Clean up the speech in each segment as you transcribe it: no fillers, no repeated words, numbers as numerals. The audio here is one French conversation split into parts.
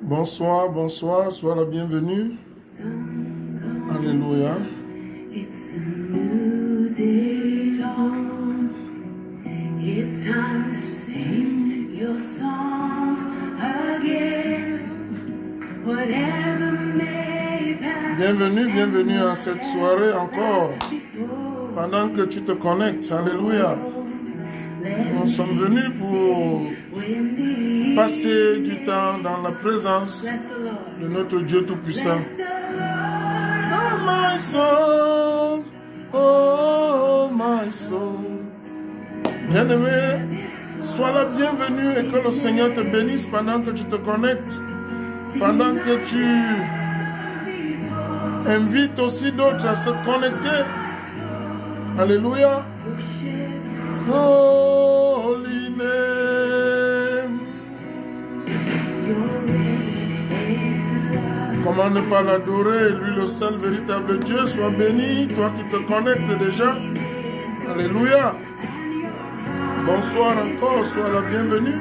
Bonsoir, bonsoir, sois la bienvenue. Alléluia. It's a new day dawn. It's time to sing your song again. Whatever may pass. Bienvenue, bienvenue à cette soirée encore. Pendant que tu te connectes, alléluia. Nous sommes venus pour passer du temps dans la présence de notre Dieu Tout-Puissant. Oh my soul, oh my soul. Bien-aimé, sois la bienvenue et que le Seigneur te bénisse pendant que tu te connectes, pendant que tu invites aussi d'autres à se connecter. Alléluia. Holy name. Comment ne pas l'adorer, lui le seul véritable Dieu. Sois béni, toi qui te connectes déjà. Alléluia. Bonsoir encore, sois la bienvenue.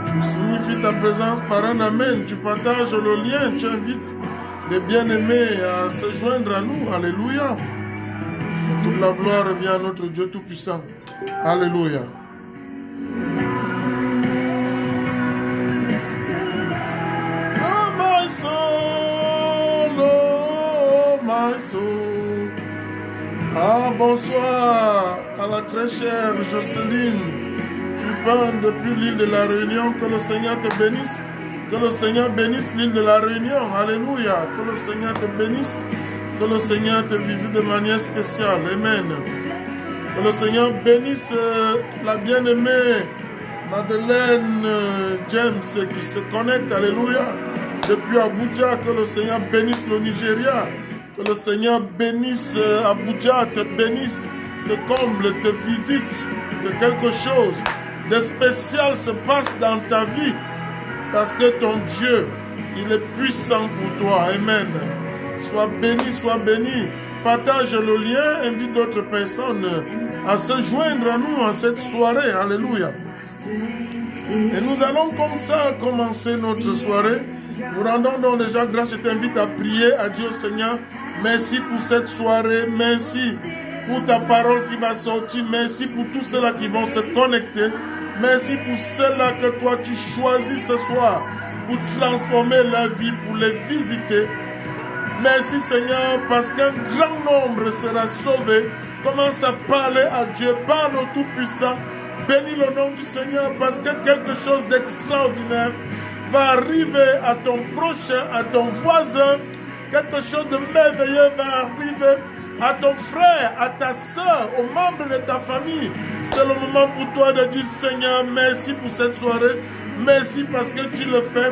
Tu signifies ta présence par un amen. Tu partages le lien, tu invites les bien-aimés à se joindre à nous. Alléluia. Toute la gloire revient à notre Dieu Tout-Puissant. Alléluia. Oh my soul, oh my soul. Ah, bonsoir à la très chère Jocelyne. Tu parles depuis l'île de la Réunion. Que le Seigneur te bénisse. Que le Seigneur bénisse l'île de la Réunion. Alléluia. Que le Seigneur te bénisse. Que le Seigneur te visite de manière spéciale. Amen. Que le Seigneur bénisse la bien-aimée Madeleine James qui se connecte. Alléluia. Depuis Abuja. Que le Seigneur bénisse le Nigeria. Que le Seigneur bénisse Abuja, te bénisse, te comble, te visite, que quelque chose de spécial se passe dans ta vie. Parce que ton Dieu, il est puissant pour toi. Amen. Sois béni, partage le lien, invite d'autres personnes à se joindre à nous en cette soirée. Alléluia. Et nous allons comme ça commencer notre soirée. Nous rendons donc déjà grâce. Je t'invite à prier à Dieu, Seigneur. Merci pour cette soirée. Merci pour ta parole qui va sortir. Merci pour tous ceux-là qui vont se connecter. Merci pour ceux-là que toi tu choisis ce soir pour transformer leur vie, pour les visiter. Merci Seigneur, parce qu'un grand nombre sera sauvé. Commence à parler à Dieu, parle au Tout-Puissant. Bénis le nom du Seigneur, parce que quelque chose d'extraordinaire va arriver à ton prochain, à ton voisin. Quelque chose de merveilleux va arriver à ton frère, à ta soeur, aux membres de ta famille. C'est le moment pour toi de dire Seigneur, merci pour cette soirée. Merci parce que tu le fais.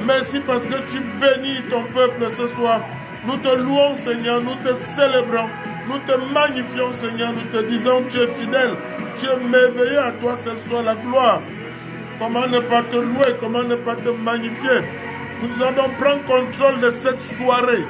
Merci parce que tu bénis ton peuple ce soir. Nous te louons, Seigneur, nous te célébrons, nous te magnifions, Seigneur, nous te disons, tu es fidèle, tu es merveilleux, à toi seul soit la gloire. Comment ne pas te louer, comment ne pas te magnifier? Nous allons prendre contrôle de cette soirée.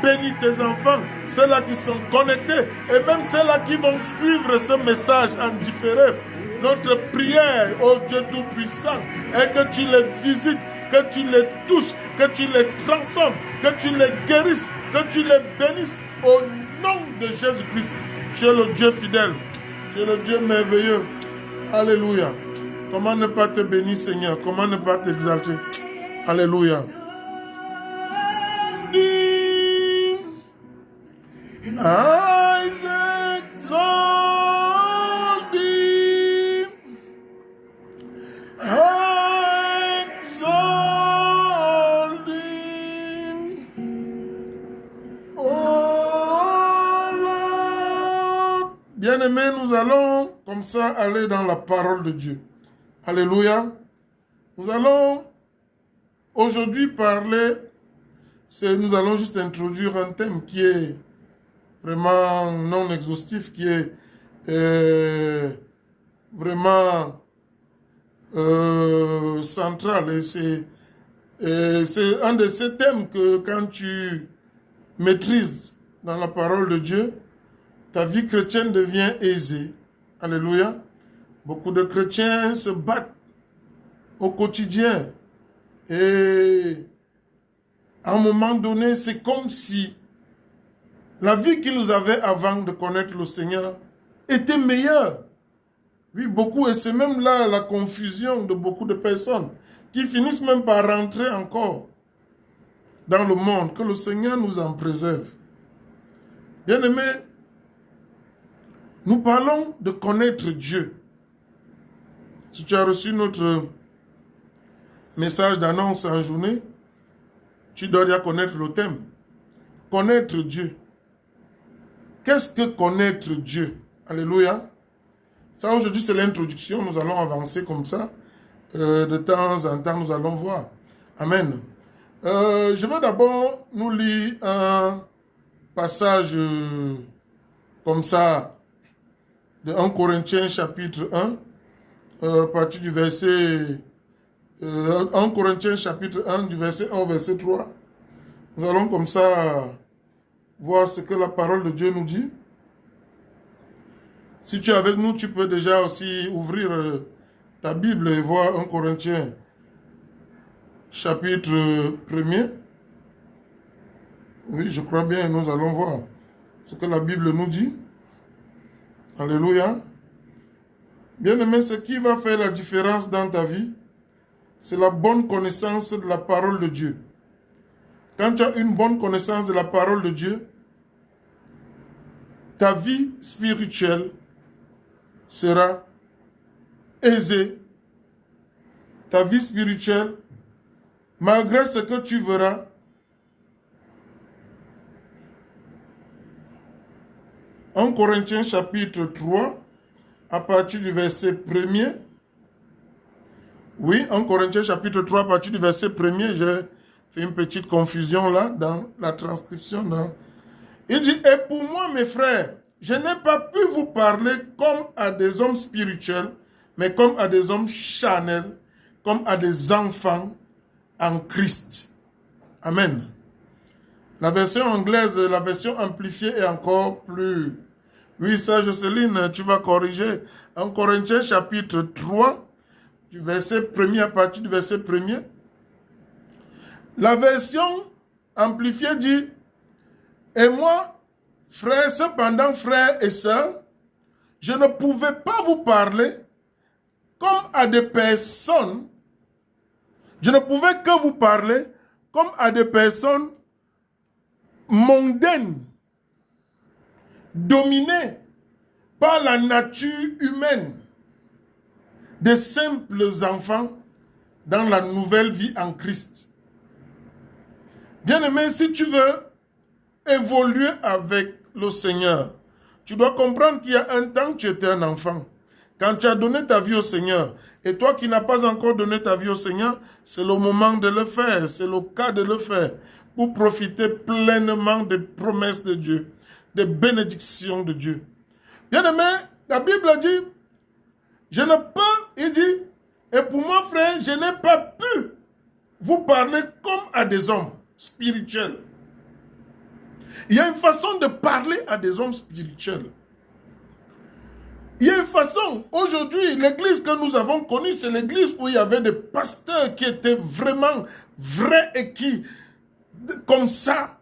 Bénis tes enfants, ceux-là qui sont connectés, et même ceux-là qui vont suivre ce message en différé. Notre prière, ô Dieu Tout-Puissant, est que tu les visites, que tu les touches, que tu les transformes, que tu les guérisses, que tu les bénisses au nom de Jésus-Christ. Tu es le Dieu fidèle, tu es le Dieu merveilleux. Alléluia. Comment ne pas te bénir, Seigneur? Comment ne pas t'exalter? Alléluia. I exalt thee. I exalt thee. Oh Lord. Bien-aimés, nous allons comme ça aller dans la parole de Dieu. Alléluia. Nous allons aujourd'hui parler, nous allons juste introduire un thème qui est vraiment non exhaustif, qui est vraiment central. Et c'est un de ces thèmes que quand tu maîtrises dans la parole de Dieu, ta vie chrétienne devient aisée. Alléluia. Beaucoup de chrétiens se battent au quotidien Et à un moment donné, c'est comme si la vie qu'ils avaient avant de connaître le Seigneur était meilleure. Oui, beaucoup, et c'est même là la confusion de beaucoup de personnes qui finissent même par rentrer encore dans le monde, que le Seigneur nous en préserve. Bien-aimés, nous parlons de connaître Dieu. Si tu as reçu notre message d'annonce en journée, tu dois déjà connaître le thème. Connaître Dieu. Qu'est-ce que connaître Dieu? Alléluia. Ça, aujourd'hui, c'est l'introduction. Nous allons avancer comme ça. De temps en temps, nous allons voir. Amen. Je vais d'abord nous lire un passage comme ça de 1 Corinthiens chapitre 1, à partir du verset 1 Corinthiens chapitre 1, du verset 1 au verset 3. Nous allons comme ça voir ce que la parole de Dieu nous dit. Si tu es avec nous, tu peux déjà aussi ouvrir ta Bible et voir 1 Corinthiens chapitre 1er. Oui, je crois bien, nous allons voir ce que la Bible nous dit. Alléluia. Bien-aimé, ce qui va faire la différence dans ta vie, c'est la bonne connaissance de la parole de Dieu. Quand tu as une bonne connaissance de la parole de Dieu, ta vie spirituelle sera aisée. Ta vie spirituelle, malgré ce que tu verras, 1 Corinthiens chapitre 3, à partir du verset 1er. Oui, 1 Corinthiens chapitre 3, à partir du verset 1er, j'ai fait une petite confusion là, dans la transcription. Il dit, et pour moi, mes frères, je n'ai pas pu vous parler comme à des hommes spirituels, mais comme à des hommes charnels, comme à des enfants en Christ. Amen. La version anglaise, la version amplifiée est encore plus... Oui, ça, Jocelyne, tu vas corriger. En Corinthiens chapitre 3, du verset 1er, à partir du verset 1er. La version amplifiée dit, et moi, frères, cependant, frères et sœurs, je ne pouvais pas vous parler comme à des personnes, je ne pouvais que vous parler comme à des personnes mondaines, dominées par la nature humaine, des simples enfants dans la nouvelle vie en Christ. Bien-aimé, si tu veux évoluer avec le Seigneur, tu dois comprendre qu'il y a un temps que tu étais un enfant. Quand tu as donné ta vie au Seigneur, et toi qui n'as pas encore donné ta vie au Seigneur, c'est le moment de le faire, c'est le cas de le faire, pour profiter pleinement des promesses de Dieu, des bénédictions de Dieu. Bien-aimé, la Bible dit, je ne peux, il dit, et pour moi, frère, je n'ai pas pu vous parler comme à des hommes spirituels. Il y a une façon de parler à des hommes spirituels. Il y a une façon, aujourd'hui, l'église que nous avons connue, c'est l'église où il y avait des pasteurs qui étaient vraiment vrais et qui, comme ça,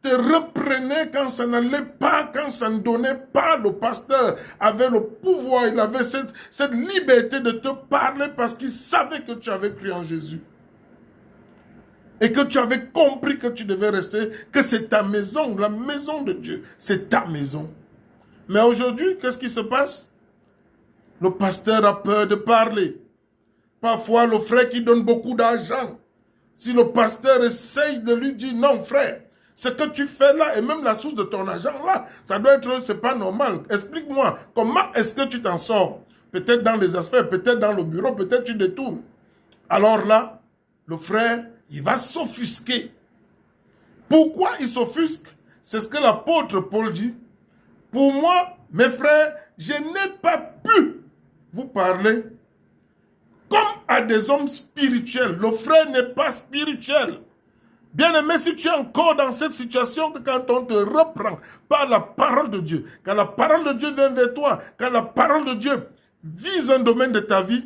te reprenaient quand ça n'allait pas, quand ça ne donnait pas. Le pasteur avait le pouvoir, il avait cette liberté de te parler parce qu'il savait que tu avais cru en Jésus. Et que tu avais compris que tu devais rester, que c'est ta maison, la maison de Dieu, c'est ta maison. Mais aujourd'hui, qu'est-ce qui se passe? Le pasteur a peur de parler. Parfois, le frère qui donne beaucoup d'argent, si le pasteur essaye de lui dire, non frère, ce que tu fais là, et même la source de ton argent là, ça doit être, c'est pas normal. Explique-moi, comment est-ce que tu t'en sors? Peut-être dans les affaires, peut-être dans le bureau, peut-être tu détournes. Alors là, le frère, il va s'offusquer. Pourquoi il s'offusque? C'est ce que l'apôtre Paul dit. Pour moi, mes frères, je n'ai pas pu vous parler comme à des hommes spirituels. Le frère n'est pas spirituel. Bien-aimé, si tu es encore dans cette situation, quand on te reprend par la parole de Dieu, quand la parole de Dieu vient vers toi, quand la parole de Dieu vise un domaine de ta vie,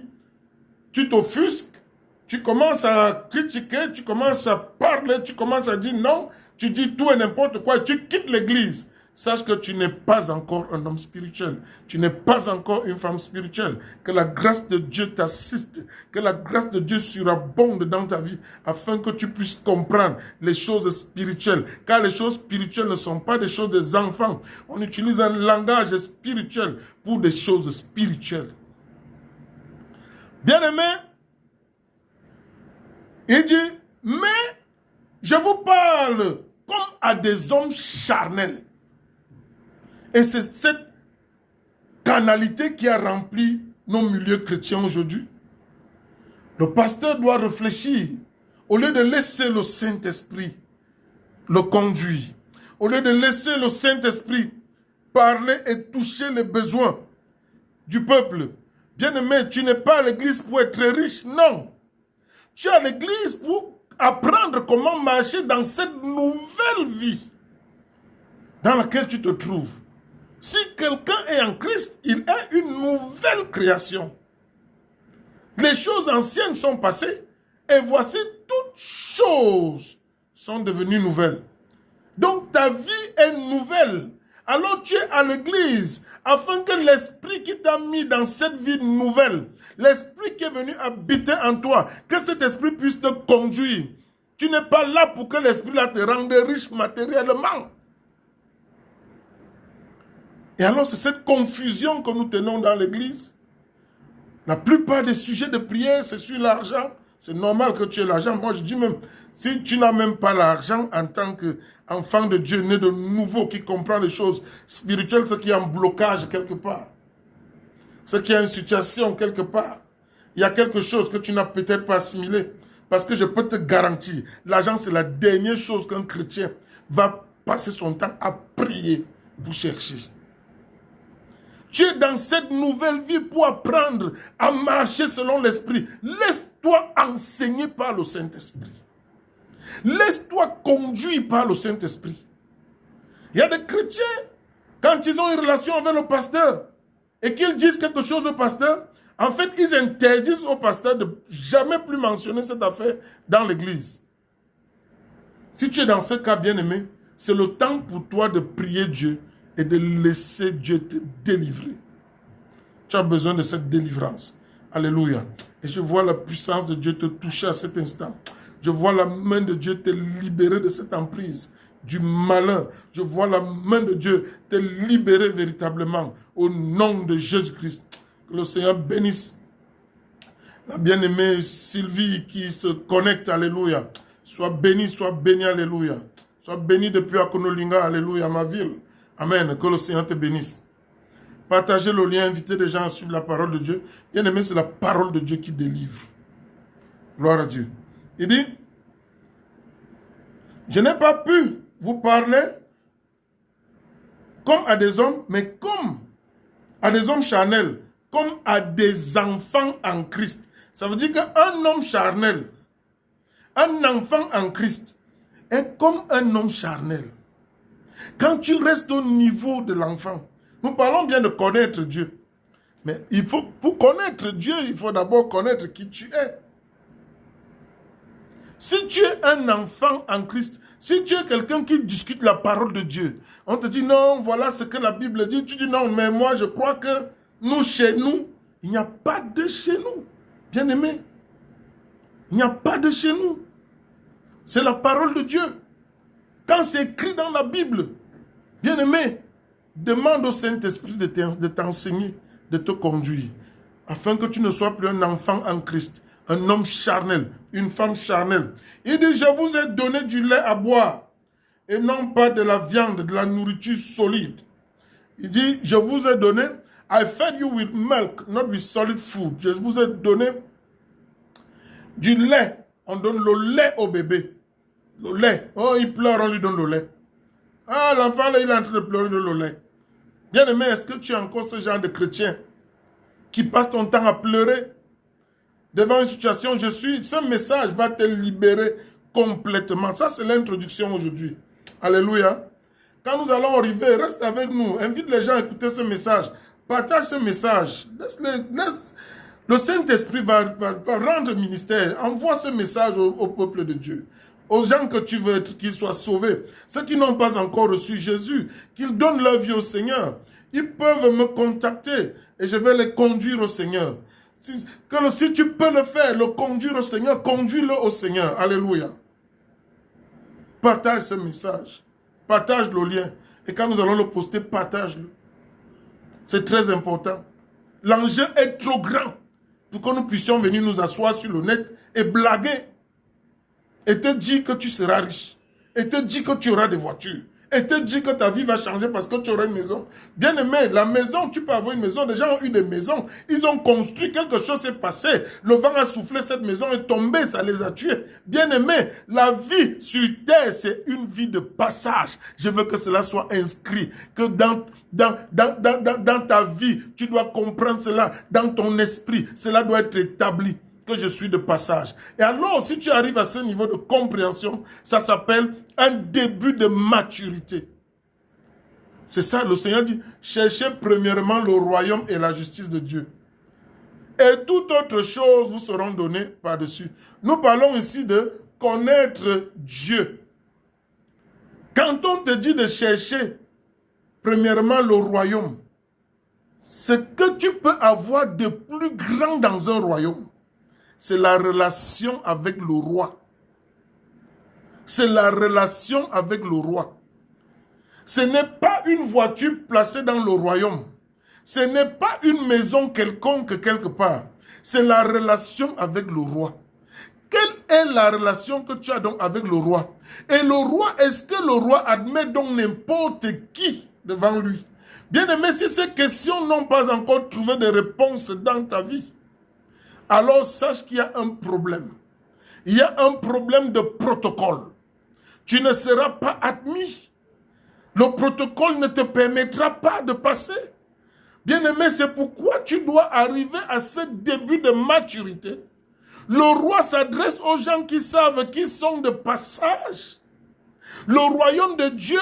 tu t'offusques, tu commences à critiquer, tu commences à parler, tu commences à dire non, tu dis tout et n'importe quoi, et tu quittes l'église. Sache que tu n'es pas encore un homme spirituel. Tu n'es pas encore une femme spirituelle. Que la grâce de Dieu t'assiste. Que la grâce de Dieu surabonde dans ta vie afin que tu puisses comprendre les choses spirituelles. Car les choses spirituelles ne sont pas des choses des enfants. On utilise un langage spirituel pour des choses spirituelles. Bien-aimé, il dit, mais je vous parle comme à des hommes charnels. Et c'est cette canalité qui a rempli nos milieux chrétiens aujourd'hui. Le pasteur doit réfléchir. Au lieu de laisser le Saint-Esprit le conduire, au lieu de laisser le Saint-Esprit parler et toucher les besoins du peuple. Bien-aimé, tu n'es pas à l'église pour être riche, non. Tu es à l'église pour apprendre comment marcher dans cette nouvelle vie dans laquelle tu te trouves. Si quelqu'un est en Christ, il est une nouvelle création. Les choses anciennes sont passées et voici toutes choses sont devenues nouvelles. Donc ta vie est nouvelle. Alors tu es à l'église afin que l'esprit qui t'a mis dans cette vie nouvelle, l'esprit qui est venu habiter en toi, que cet esprit puisse te conduire. Tu n'es pas là pour que l'esprit là te rende riche matériellement. Et alors, c'est cette confusion que nous tenons dans l'église. La plupart des sujets de prière, c'est sur l'argent. C'est normal que tu aies l'argent. Moi, je dis même, si tu n'as même pas l'argent en tant qu'enfant de Dieu, né de nouveau, qui comprend les choses spirituelles, c'est qu'il y a un blocage quelque part. C'est qu'il y a une situation quelque part. Il y a quelque chose que tu n'as peut-être pas assimilé. Parce que je peux te garantir, l'argent, c'est la dernière chose qu'un chrétien va passer son temps à prier pour chercher. Tu es dans cette nouvelle vie pour apprendre à marcher selon l'Esprit. Laisse-toi enseigner par le Saint-Esprit. Laisse-toi conduire par le Saint-Esprit. Il y a des chrétiens, quand ils ont une relation avec le pasteur et qu'ils disent quelque chose au pasteur, en fait, ils interdisent au pasteur de jamais plus mentionner cette affaire dans l'église. Si tu es dans ce cas, bien-aimé, c'est le temps pour toi de prier Dieu et de laisser Dieu te délivrer. Tu as besoin de cette délivrance. Alléluia. Et je vois la puissance de Dieu te toucher à cet instant. Je vois la main de Dieu te libérer de cette emprise, du malin. Je vois la main de Dieu te libérer véritablement au nom de Jésus-Christ. Que le Seigneur bénisse la bien-aimée Sylvie qui se connecte. Alléluia. Sois bénie, alléluia. Sois bénie depuis Akonolinga, alléluia, ma ville. Amen. Que le Seigneur te bénisse. Partagez le lien, invitez des gens à suivre la parole de Dieu. Bien aimé, c'est la parole de Dieu qui délivre. Gloire à Dieu. Il dit, je n'ai pas pu vous parler comme à des hommes, mais comme à des hommes charnels, comme à des enfants en Christ. Ça veut dire qu'un homme charnel, un enfant en Christ, est comme un homme charnel. Quand tu restes au niveau de l'enfant, nous parlons bien de connaître Dieu. Mais pour connaître Dieu, il faut d'abord connaître qui tu es. Si tu es un enfant en Christ, si tu es quelqu'un qui discute la parole de Dieu, on te dit non, voilà ce que la Bible dit. Tu dis non, mais moi je crois que nous, chez nous, il n'y a pas de chez nous. Bien aimé, il n'y a pas de chez nous. C'est la parole de Dieu. Quand c'est écrit dans la Bible, bien aimé, demande au Saint-Esprit de t'enseigner, de te conduire, afin que tu ne sois plus un enfant en Christ, un homme charnel, une femme charnelle. Il dit, je vous ai donné du lait à boire, et non pas de la viande, de la nourriture solide. Il dit, je vous ai donné, I fed you with milk, not with solid food. Je vous ai donné du lait. On donne le lait au bébé. Le lait. Oh, il pleure, on lui donne le lait. Ah, l'enfant, là, il est en train de pleurer de le lait. Bien aimé, est-ce que tu es encore ce genre de chrétien qui passe ton temps à pleurer devant une situation? Ce message va te libérer complètement. Ça, c'est l'introduction aujourd'hui. Alléluia. Quand nous allons arriver, reste avec nous. Invite les gens à écouter ce message. Partage ce message. Le Saint-Esprit va rendre ministère. Envoie ce message au peuple de Dieu. Aux gens que tu veux qu'ils soient sauvés. Ceux qui n'ont pas encore reçu Jésus, qu'ils donnent leur vie au Seigneur. Ils peuvent me contacter et je vais les conduire au Seigneur. Si tu peux le faire, le conduire au Seigneur, conduis-le au Seigneur. Alléluia. Partage ce message. Partage le lien. Et quand nous allons le poster, partage-le. C'est très important. L'enjeu est trop grand pour que nous puissions venir nous asseoir sur le net et blaguer. Et te dire que tu seras riche. Et te dire que tu auras des voitures. Et te dire que ta vie va changer parce que tu auras une maison. Bien aimé, la maison, tu peux avoir une maison. Les gens ont eu des maisons. Ils ont construit, quelque chose s'est passé. Le vent a soufflé, cette maison est tombée, ça les a tués. Bien aimé, la vie sur terre, c'est une vie de passage. Je veux que cela soit inscrit. Que dans ta vie, tu dois comprendre cela. Dans ton esprit, cela doit être établi. Que je suis de passage. Et alors, si tu arrives à ce niveau de compréhension, ça s'appelle un début de maturité. C'est ça, le Seigneur dit, cherchez premièrement le royaume et la justice de Dieu. Et toute autre chose vous seront données par-dessus. Nous parlons ici de connaître Dieu. Quand on te dit de chercher premièrement le royaume, ce que tu peux avoir de plus grand dans un royaume, c'est la relation avec le roi. C'est la relation avec le roi. Ce n'est pas une voiture placée dans le royaume. Ce n'est pas une maison quelconque quelque part. C'est la relation avec le roi. Quelle est la relation que tu as donc avec le roi? Et le roi, est-ce que le roi admet donc n'importe qui devant lui? Bien aimé, si ces questions n'ont pas encore trouvé de réponse dans ta vie, alors sache qu'il y a un problème. Il y a un problème de protocole. Tu ne seras pas admis. Le protocole ne te permettra pas de passer. Bien-aimé, c'est pourquoi tu dois arriver à ce début de maturité. Le roi s'adresse aux gens qui savent qu'ils sont de passage. Le royaume de Dieu,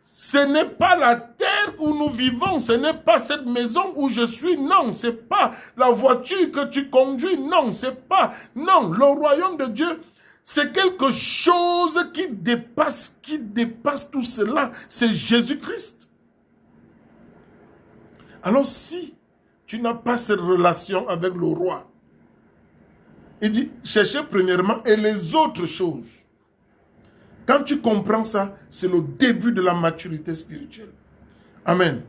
ce n'est pas la terre où nous vivons, ce n'est pas cette maison où je suis, non, c'est pas la voiture que tu conduis, non, c'est pas, non, le royaume de Dieu, c'est quelque chose qui dépasse tout cela, c'est Jésus-Christ. Alors si tu n'as pas cette relation avec le roi, il dit, cherchez premièrement et les autres choses. Quand tu comprends ça, c'est le début de la maturité spirituelle. Amen.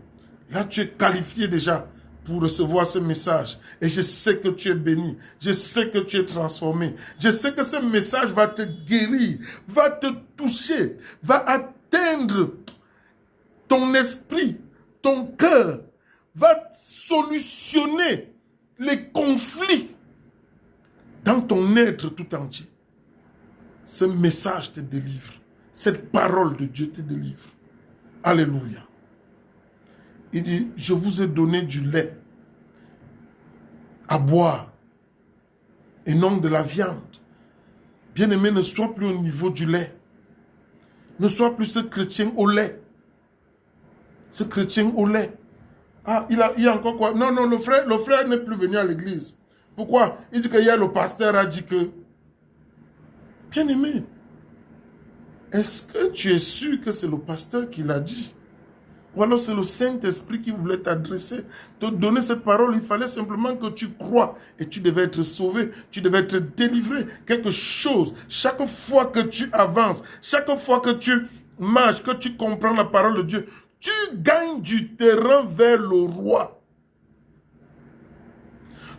Là, tu es qualifié déjà pour recevoir ce message. Et je sais que tu es béni. Je sais que tu es transformé. Je sais que ce message va te guérir, va te toucher, va atteindre ton esprit, ton cœur, va solutionner les conflits dans ton être tout entier. Ce message te délivre. Cette parole de Dieu te délivre. Alléluia. Il dit, je vous ai donné du lait à boire et non de la viande. Bien-aimé, ne sois plus au niveau du lait. Ne sois plus ce chrétien au lait. Ce chrétien au lait. Ah, il y a encore quoi? Non, le frère n'est plus venu à l'église. Pourquoi? Il dit qu'hier le pasteur a dit que... Bien-aimé, est-ce que tu es sûr que c'est le pasteur qui l'a dit? Ou alors c'est le Saint-Esprit qui voulait t'adresser, te donner cette parole. Il fallait simplement que tu crois et tu devais être sauvé, tu devais être délivré. Quelque chose, chaque fois que tu avances, chaque fois que tu marches, que tu comprends la parole de Dieu, tu gagnes du terrain vers le roi.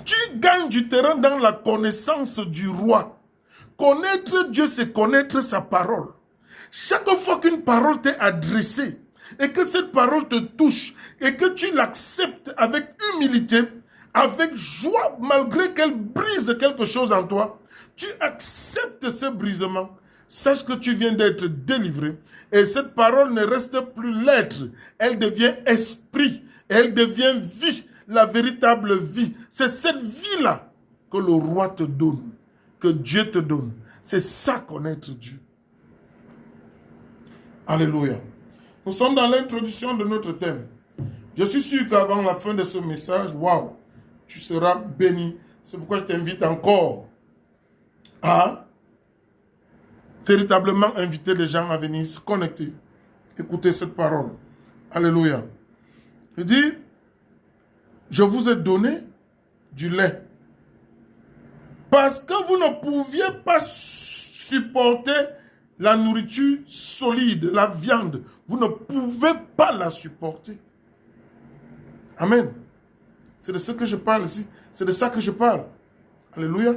Tu gagnes du terrain dans la connaissance du roi. Connaître Dieu, c'est connaître sa parole. Chaque fois qu'une parole t'est adressée et que cette parole te touche et que tu l'acceptes avec humilité, avec joie, malgré qu'elle brise quelque chose en toi, tu acceptes ce brisement. Sache que tu viens d'être délivré et cette parole ne reste plus lettre. Elle devient esprit, elle devient vie, la véritable vie. C'est cette vie-là que le roi te donne, que Dieu te donne. C'est ça, connaître Dieu. Alléluia. Nous sommes dans l'introduction de notre thème. Je suis sûr qu'avant la fin de ce message, waouh, tu seras béni. C'est pourquoi je t'invite encore à véritablement inviter les gens à venir se connecter, écouter cette parole. Alléluia. Il dit, je vous ai donné du lait parce que vous ne pouviez pas supporter la nourriture solide, la viande. Vous ne pouvez pas la supporter. Amen. C'est de ce que je parle ici. C'est de ça que je parle. Alléluia.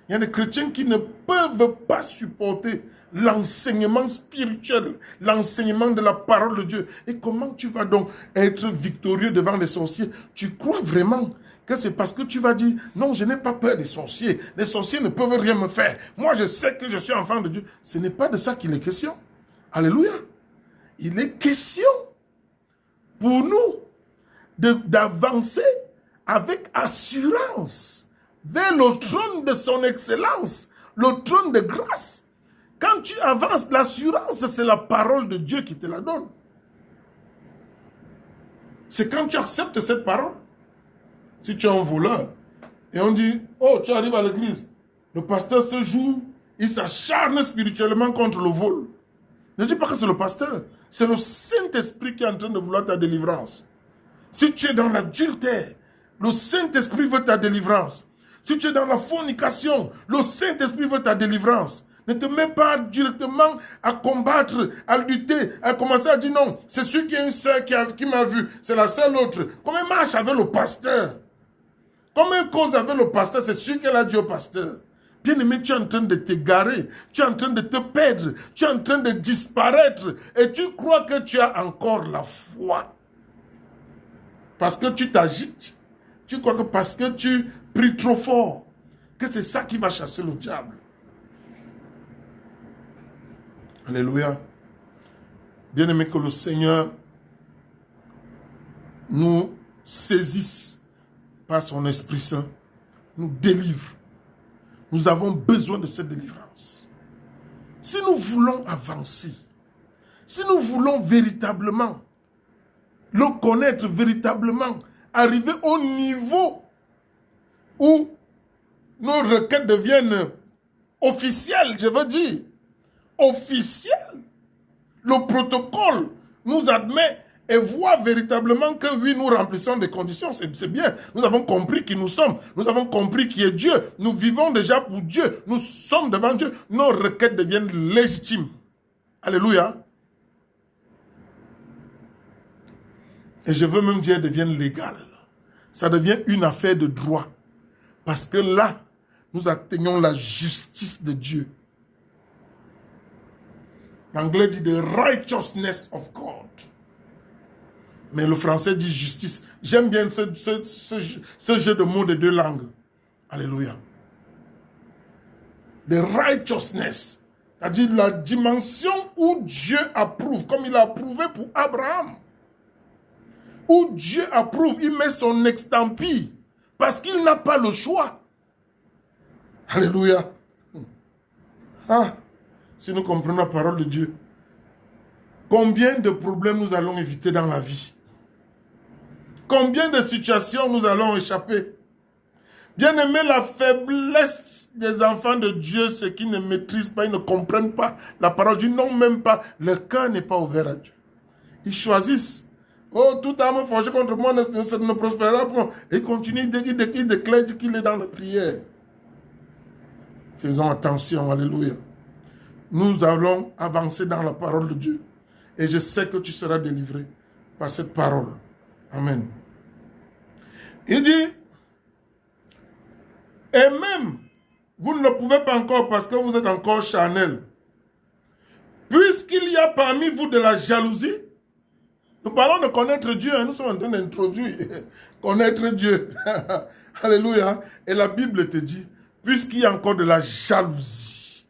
Il y a des chrétiens qui ne peuvent pas supporter l'enseignement spirituel, l'enseignement de la parole de Dieu. Et comment tu vas donc être victorieux devant les sorciers? Tu crois vraiment que c'est parce que tu vas dire, non, je n'ai pas peur des sorciers. Les sorciers ne peuvent rien me faire. Moi, je sais que je suis enfant de Dieu. Ce n'est pas de ça qu'il est question. Alléluia. Il est question pour nous d'avancer avec assurance vers le trône de son excellence, le trône de grâce. Quand tu avances, l'assurance, c'est la parole de Dieu qui te la donne. C'est quand tu acceptes cette parole. Si tu es un voleur, et on dit, oh, tu arrives à l'église, le pasteur ce jour, il s'acharne spirituellement contre le vol. Ne dis pas que c'est le pasteur, c'est le Saint-Esprit qui est en train de vouloir ta délivrance. Si tu es dans l'adultère, le Saint-Esprit veut ta délivrance. Si tu es dans la fornication, le Saint-Esprit veut ta délivrance. Ne te mets pas directement à combattre, à lutter, à commencer à dire non, c'est celui qui a une sœur qui m'a vu, c'est la seule autre. Comment marche avec le pasteur? Comment cause avec le pasteur? C'est celui qu'elle a dit au pasteur. Bien aimé, tu es en train de t'égarer, tu es en train de te perdre, tu es en train de disparaître et tu crois que tu as encore la foi. Parce que tu t'agites, tu crois que parce que tu pries trop fort, que c'est ça qui va chasser le diable. Alléluia. Bien aimé, que le Seigneur nous saisisse par son Esprit Saint, nous délivre. Nous avons besoin de cette délivrance. Si nous voulons avancer, si nous voulons véritablement le connaître, véritablement arriver au niveau où nos requêtes deviennent officielles, je veux dire, officielles. Le protocole nous admet et voit véritablement que oui, nous remplissons des conditions. C'est bien. Nous avons compris qui nous sommes. Nous avons compris qui est Dieu. Nous vivons déjà pour Dieu. Nous sommes devant Dieu. Nos requêtes deviennent légitimes. Alléluia. Et je veux même dire, elles deviennent légales. Ça devient une affaire de droit. Parce que là, nous atteignons la justice de Dieu. L'anglais dit the righteousness of God. Mais le français dit justice. J'aime bien ce jeu de mots de deux langues. Alléluia. The righteousness. C'est-à-dire la dimension où Dieu approuve, comme il a approuvé pour Abraham. Où Dieu approuve, il met son estampille. Parce qu'il n'a pas le choix. Alléluia. Ah, si nous comprenons la parole de Dieu, combien de problèmes nous allons éviter dans la vie? Combien de situations nous allons échapper? Bien aimé, la faiblesse des enfants de Dieu, c'est qu'ils ne maîtrisent pas, ils ne comprennent pas la parole de Dieu, non même pas, leur cœur n'est pas ouvert à Dieu. Ils choisissent. Oh, toute arme forgée contre moi ne prospérera pas. Et continue, il déclare qu'il est dans la prière. Faisons attention, alléluia. Nous allons avancer dans la parole de Dieu. Et je sais que tu seras délivré par cette parole. Amen. Il dit, et même, vous ne le pouvez pas encore parce que vous êtes encore charnel. Puisqu'il y a parmi vous de la jalousie, nous parlons de connaître Dieu, nous sommes en train d'introduire connaître Dieu. Alléluia. Et la Bible te dit, puisqu'il y a encore de la jalousie.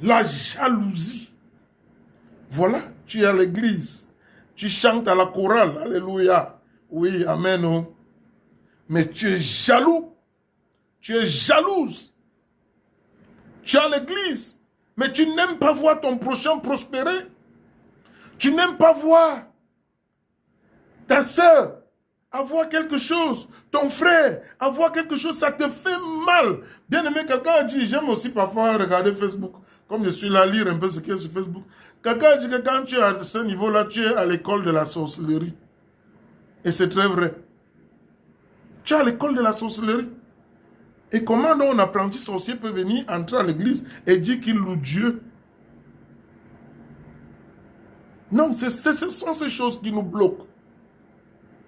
La jalousie. Voilà, tu es à l'église. Tu chantes à la chorale. Alléluia. Oui, amen. Oh. Mais tu es jaloux. Tu es jalouse. Tu es à l'église. Mais tu n'aimes pas voir ton prochain prospérer. Tu n'aimes pas voir ta sœur avoir quelque chose, ton frère, avoir quelque chose, ça te fait mal. Bien aimé, quelqu'un a dit, j'aime aussi parfois regarder Facebook, comme je suis là, lire un peu ce qu'il y a sur Facebook. Quelqu'un a dit que quand tu es à ce niveau-là, tu es à l'école de la sorcellerie. Et c'est très vrai. Tu es à l'école de la sorcellerie. Et comment donc un apprenti sorcier peut venir entrer à l'église et dire qu'il loue Dieu? Non, ce sont ces choses qui nous bloquent.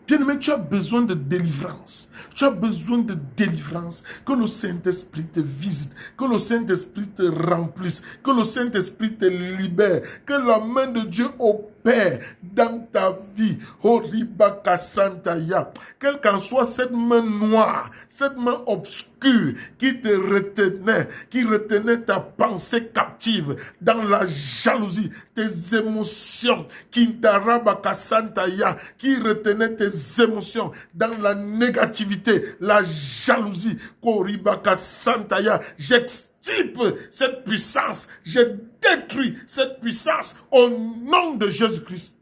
Bien-aimé, tu as besoin de délivrance. Tu as besoin de délivrance. Que le Saint-Esprit te visite. Que le Saint-Esprit te remplisse. Que le Saint-Esprit te libère. Que la main de Dieu opère dans ta vie. Horibaka Santaya. Quelle qu'en soit cette main noire, cette main obscure qui te retenait, qui retenait ta pensée captive dans la jalousie, tes émotions, Kintarabaka Santaya, qui retenait tes émotions dans la négativité, la jalousie, Koribaka Santaya, j'extirpe cette puissance, je détruis cette puissance au nom de Jésus-Christ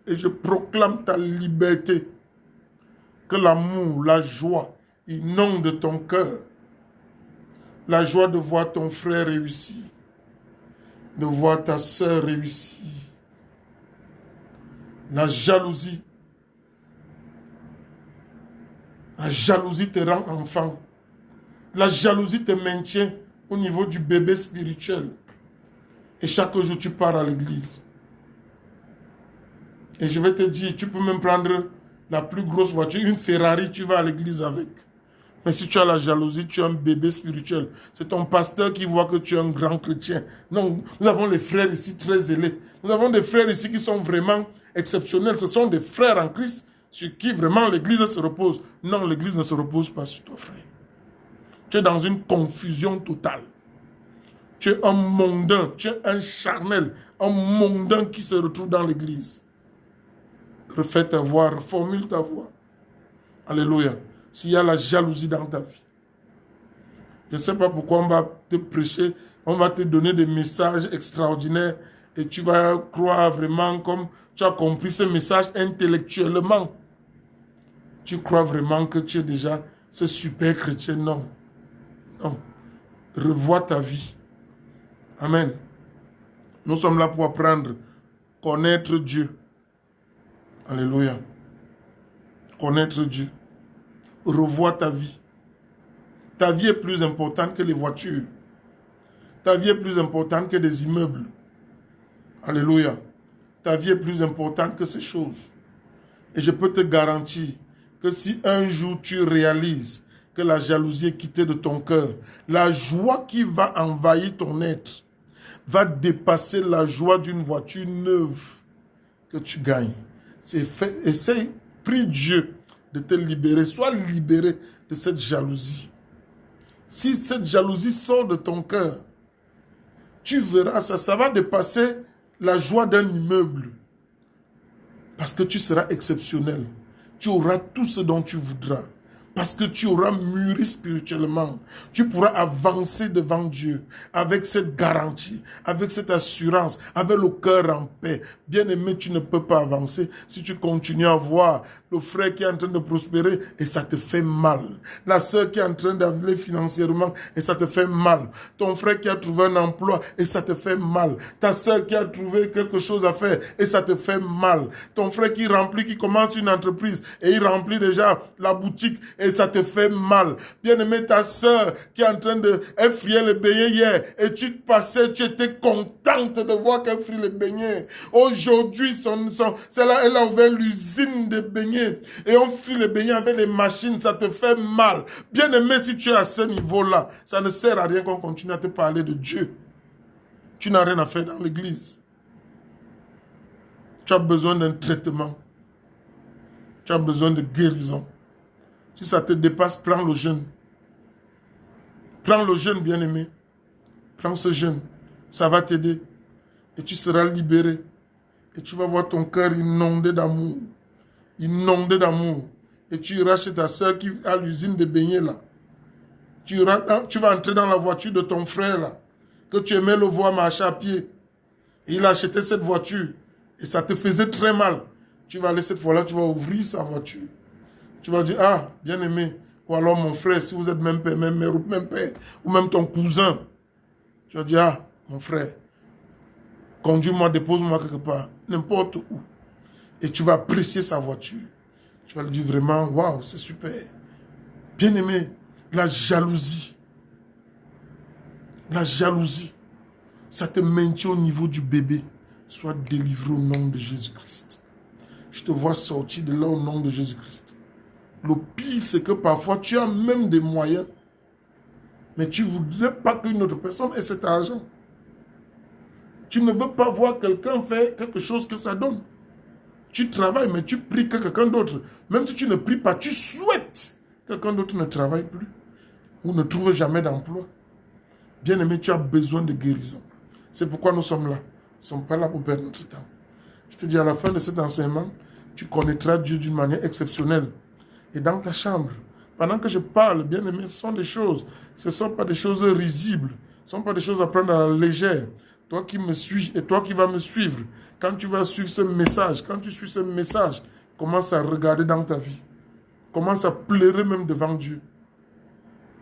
et je proclame ta liberté, que l'amour, la joie inonde ton cœur, la joie de voir ton frère réussir, de voir ta sœur réussir, la jalousie te rend enfant. La jalousie te maintient au niveau du bébé spirituel. Et chaque jour, tu pars à l'église. Et je vais te dire, tu peux même prendre la plus grosse voiture, une Ferrari, tu vas à l'église avec. Mais si tu as la jalousie, tu es un bébé spirituel. C'est ton pasteur qui voit que tu es un grand chrétien. Non, nous avons les frères ici très zélés. Nous avons des frères ici qui sont vraiment exceptionnels. Ce sont des frères en Christ sur qui vraiment l'église se repose. Non, l'église ne se repose pas sur toi, frère. Tu es dans une confusion totale. Tu es un mondain, tu es un charnel, un mondain qui se retrouve dans l'église. Refais ta voix, reformule ta voix. Alléluia. S'il y a la jalousie dans ta vie. Je ne sais pas pourquoi on va te prêcher, on va te donner des messages extraordinaires et tu vas croire vraiment comme tu as compris ce message intellectuellement. Tu crois vraiment que tu es déjà ce super chrétien. Non. Non. Revois ta vie. Amen. Nous sommes là pour apprendre, connaître Dieu. Alléluia. Connaître Dieu. Revois ta vie. Ta vie est plus importante que les voitures. Ta vie est plus importante que des immeubles. Alléluia. Ta vie est plus importante que ces choses. Et je peux te garantir que si un jour tu réalises que la jalousie est quittée de ton cœur, la joie qui va envahir ton être va dépasser la joie d'une voiture neuve que tu gagnes. Essaye, prie Dieu de te libérer. Sois libéré de cette jalousie. Si cette jalousie sort de ton cœur, tu verras ça va dépasser la joie d'un immeuble. Parce que tu seras exceptionnel. Tu auras tout ce dont tu voudras. Parce que tu auras mûri spirituellement. Tu pourras avancer devant Dieu avec cette garantie, avec cette assurance, avec le cœur en paix. Bien aimé, tu ne peux pas avancer si tu continues à voir le frère qui est en train de prospérer et ça te fait mal. La sœur qui est en train d'aller financièrement et ça te fait mal. Ton frère qui a trouvé un emploi et ça te fait mal. Ta sœur qui a trouvé quelque chose à faire et ça te fait mal. Ton frère qui commence une entreprise et il remplit déjà la boutique et ça te fait mal. Bien-aimé, ta sœur qui est en train de frier les beignets hier et tu passais, tu étais contente de voir qu'elle frit les beignets. Aujourd'hui, elle a ouvert l'usine de beignets et on frit les beignets avec les machines, ça te fait mal. Bien-aimé, si tu es à ce niveau-là, ça ne sert à rien qu'on continue à te parler de Dieu. Tu n'as rien à faire dans l'église. Tu as besoin d'un traitement. Tu as besoin de guérison. Si ça te dépasse, prends le jeûne. Prends le jeûne, bien-aimé. Prends ce jeûne. Ça va t'aider. Et tu seras libéré. Et tu vas voir ton cœur inondé d'amour. Inondé d'amour. Et tu iras chez ta soeur qui a l'usine de beignets là. Tu vas entrer dans la voiture de ton frère là. Que tu aimais le voir marcher à pied. Et il a acheté cette voiture. Et ça te faisait très mal. Tu vas aller cette fois-là, tu vas ouvrir sa voiture. Tu vas dire, ah, bien aimé, ou alors mon frère, si vous êtes même père, même mère, ou même père, ou même ton cousin. Tu vas dire, ah, mon frère, conduis-moi, dépose-moi quelque part, n'importe où. Et tu vas apprécier sa voiture. Tu vas lui dire vraiment, waouh, c'est super. Bien aimé, la jalousie, ça te maintient au niveau du bébé. Sois délivré au nom de Jésus-Christ. Je te vois sortir de là au nom de Jésus-Christ. Le pire, c'est que parfois, tu as même des moyens, mais tu ne voudrais pas qu'une autre personne ait cet argent. Tu ne veux pas voir quelqu'un faire quelque chose que ça donne. Tu travailles, mais tu pries que quelqu'un d'autre. Même si tu ne pries pas, tu souhaites que quelqu'un d'autre ne travaille plus ou ne trouve jamais d'emploi. Bien-aimé, tu as besoin de guérison. C'est pourquoi nous sommes là. Nous ne sommes pas là pour perdre notre temps. Je te dis, à la fin de cet enseignement, tu connaîtras Dieu d'une manière exceptionnelle. Et dans ta chambre, pendant que je parle, bien-aimé, ce sont des choses. Ce ne sont pas des choses risibles. Ce ne sont pas des choses à prendre à la légère. Toi qui me suis et toi qui vas me suivre, quand tu vas suivre ce message, quand tu suis ce message, commence à regarder dans ta vie. Commence à pleurer même devant Dieu.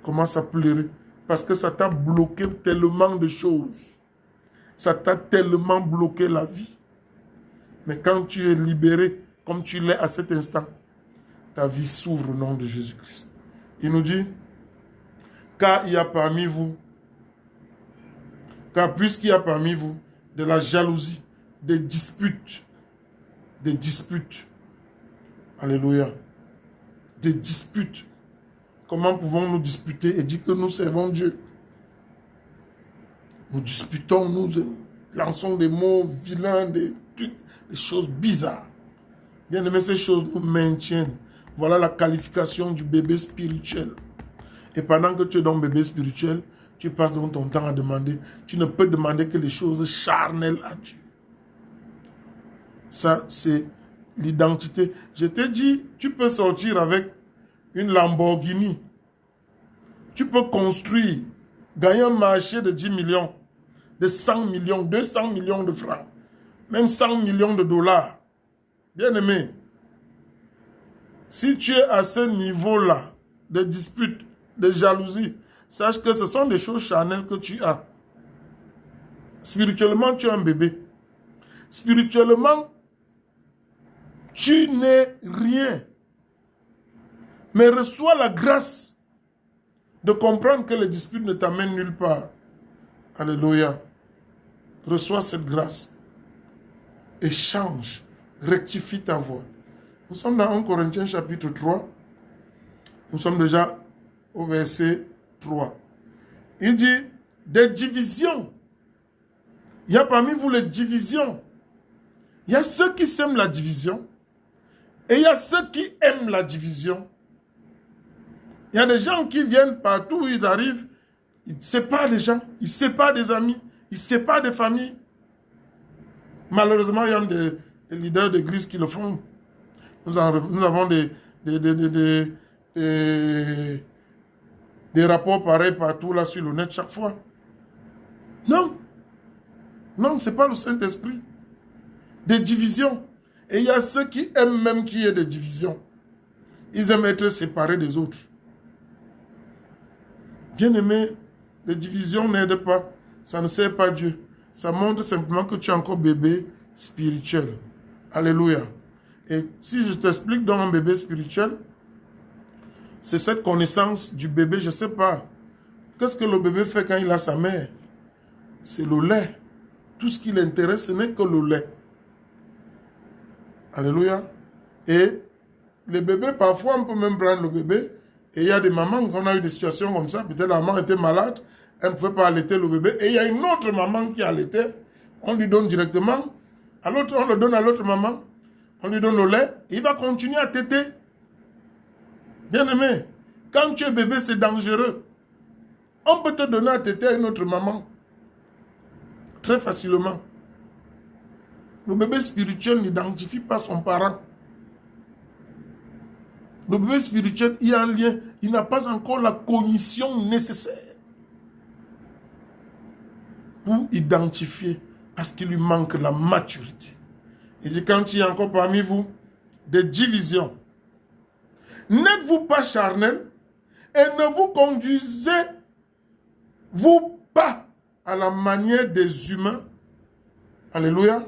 Commence à pleurer. Parce que ça t'a bloqué tellement de choses. Ça t'a tellement bloqué la vie. Mais quand tu es libéré, comme tu l'es à cet instant, ta vie s'ouvre au nom de Jésus-Christ. Il nous dit, car il y a parmi vous, car puisqu'il y a parmi vous de la jalousie, des disputes, alléluia, des disputes. Comment pouvons-nous disputer et dire que nous servons Dieu? Nous disputons, nous lançons des mots vilains, des choses bizarres. Bien aimé, ces choses nous maintiennent. Voilà la qualification du bébé spirituel. Et pendant que tu es dans le bébé spirituel, tu passes donc ton temps à demander. Tu ne peux demander que les choses charnelles à Dieu. Ça, c'est l'identité. Je t'ai dit, tu peux sortir avec une Lamborghini. Tu peux construire, gagner un marché de 10 millions, de 100 millions, 200 millions de francs, même 100 millions de dollars. Bien aimé, si tu es à ce niveau-là de dispute, de jalousie, sache que ce sont des choses charnelles que tu as. Spirituellement, tu es un bébé. Spirituellement, tu n'es rien. Mais reçois la grâce de comprendre que les disputes ne t'amènent nulle part. Alléluia. Reçois cette grâce. Et change. Rectifie ta voix. Nous sommes dans 1 Corinthiens chapitre 3. Nous sommes déjà au verset 3. Il dit, des divisions. Il y a parmi vous les divisions. Il y a ceux qui sèment la division. Et il y a ceux qui aiment la division. Il y a des gens qui viennent partout où ils arrivent. Ils séparent les gens. Ils séparent des amis. Ils séparent des familles. Malheureusement, il y a des leaders d'église qui le font. Nous avons des rapports pareils partout là sur le net chaque fois. Non. Non, ce n'est pas le Saint-Esprit. Des divisions. Et il y a ceux qui aiment même qu'il y ait des divisions. Ils aiment être séparés des autres. Bien-aimé, les divisions n'aident pas. Ça ne sert pas Dieu. Ça montre simplement que tu es encore bébé spirituel. Alléluia. Et si je t'explique dans un bébé spirituel, c'est cette connaissance du bébé, je ne sais pas. Qu'est-ce que le bébé fait quand il a sa mère? C'est le lait. Tout ce qui l'intéresse, ce n'est que le lait. Alléluia. Et les bébés, parfois, on peut même prendre le bébé. Et il y a des mamans, quand on a eu des situations comme ça, peut-être la maman était malade, elle ne pouvait pas allaiter le bébé. Et il y a une autre maman qui allaitait. On lui donne directement. À l'autre, on le donne à l'autre maman. On lui donne le lait. Et il va continuer à téter. Bien aimé, quand tu es bébé, c'est dangereux. On peut te donner à téter à une autre maman. Très facilement. Le bébé spirituel n'identifie pas son parent. Le bébé spirituel, il y a un lien. Il n'a pas encore la cognition nécessaire pour identifier, parce qu'il lui manque la maturité. Il dit, quand il y a encore parmi vous des divisions, N'êtes-vous pas charnel et ne vous conduisez-vous pas à la manière des humains? Alléluia.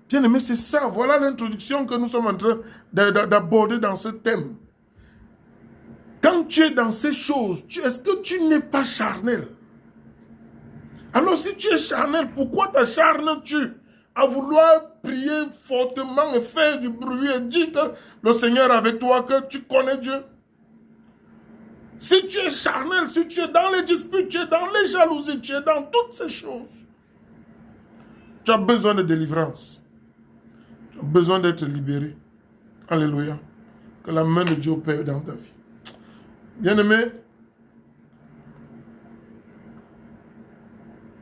Bien-aimé, c'est ça. Voilà l'introduction que nous sommes en train d'aborder dans ce thème. Quand tu es dans ces choses, est-ce que tu n'es pas charnel? Alors si tu es charnel, pourquoi t'acharnes-tu à vouloir prier fortement et faire du bruit et dire que le Seigneur est avec toi, que tu connais Dieu? Si tu es charnel, si tu es dans les disputes, tu es dans les jalousies, tu es dans toutes ces choses, tu as besoin de délivrance. Tu as besoin d'être libéré. Alléluia. Que la main de Dieu opère dans ta vie. Bien-aimé,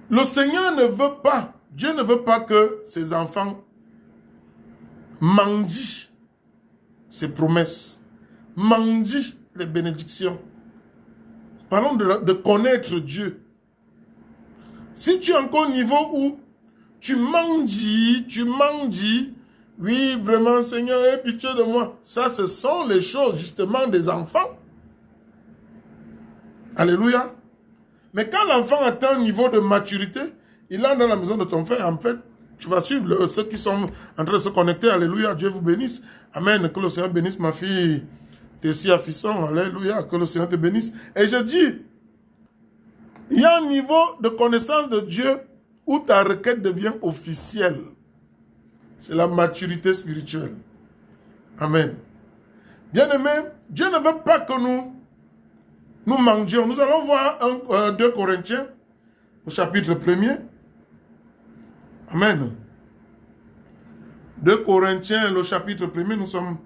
le Seigneur ne veut pas, Dieu ne veut pas que ses enfants mendient ses promesses, mendient les bénédictions. Parlons de connaître Dieu. Si tu es encore au niveau où tu mendies, oui, vraiment, Seigneur, aie pitié de moi. Ça, ce sont les choses, justement, des enfants. Alléluia. Mais quand l'enfant atteint un niveau de maturité, il entre dans la maison de ton frère, en fait, tu vas suivre ceux qui sont en train de se connecter. Alléluia, Dieu vous bénisse. Amen, que le Seigneur bénisse ma fille Tessia Fisson. Alléluia, que le Seigneur te bénisse. Et je dis, il y a un niveau de connaissance de Dieu où ta requête devient officielle. C'est la maturité spirituelle. Amen. Bien-aimé, Dieu ne veut pas que nous mendions. Nous allons voir 2 Corinthiens, au chapitre 1er. Amen. 2 Corinthiens, le chapitre 1er, nous sommes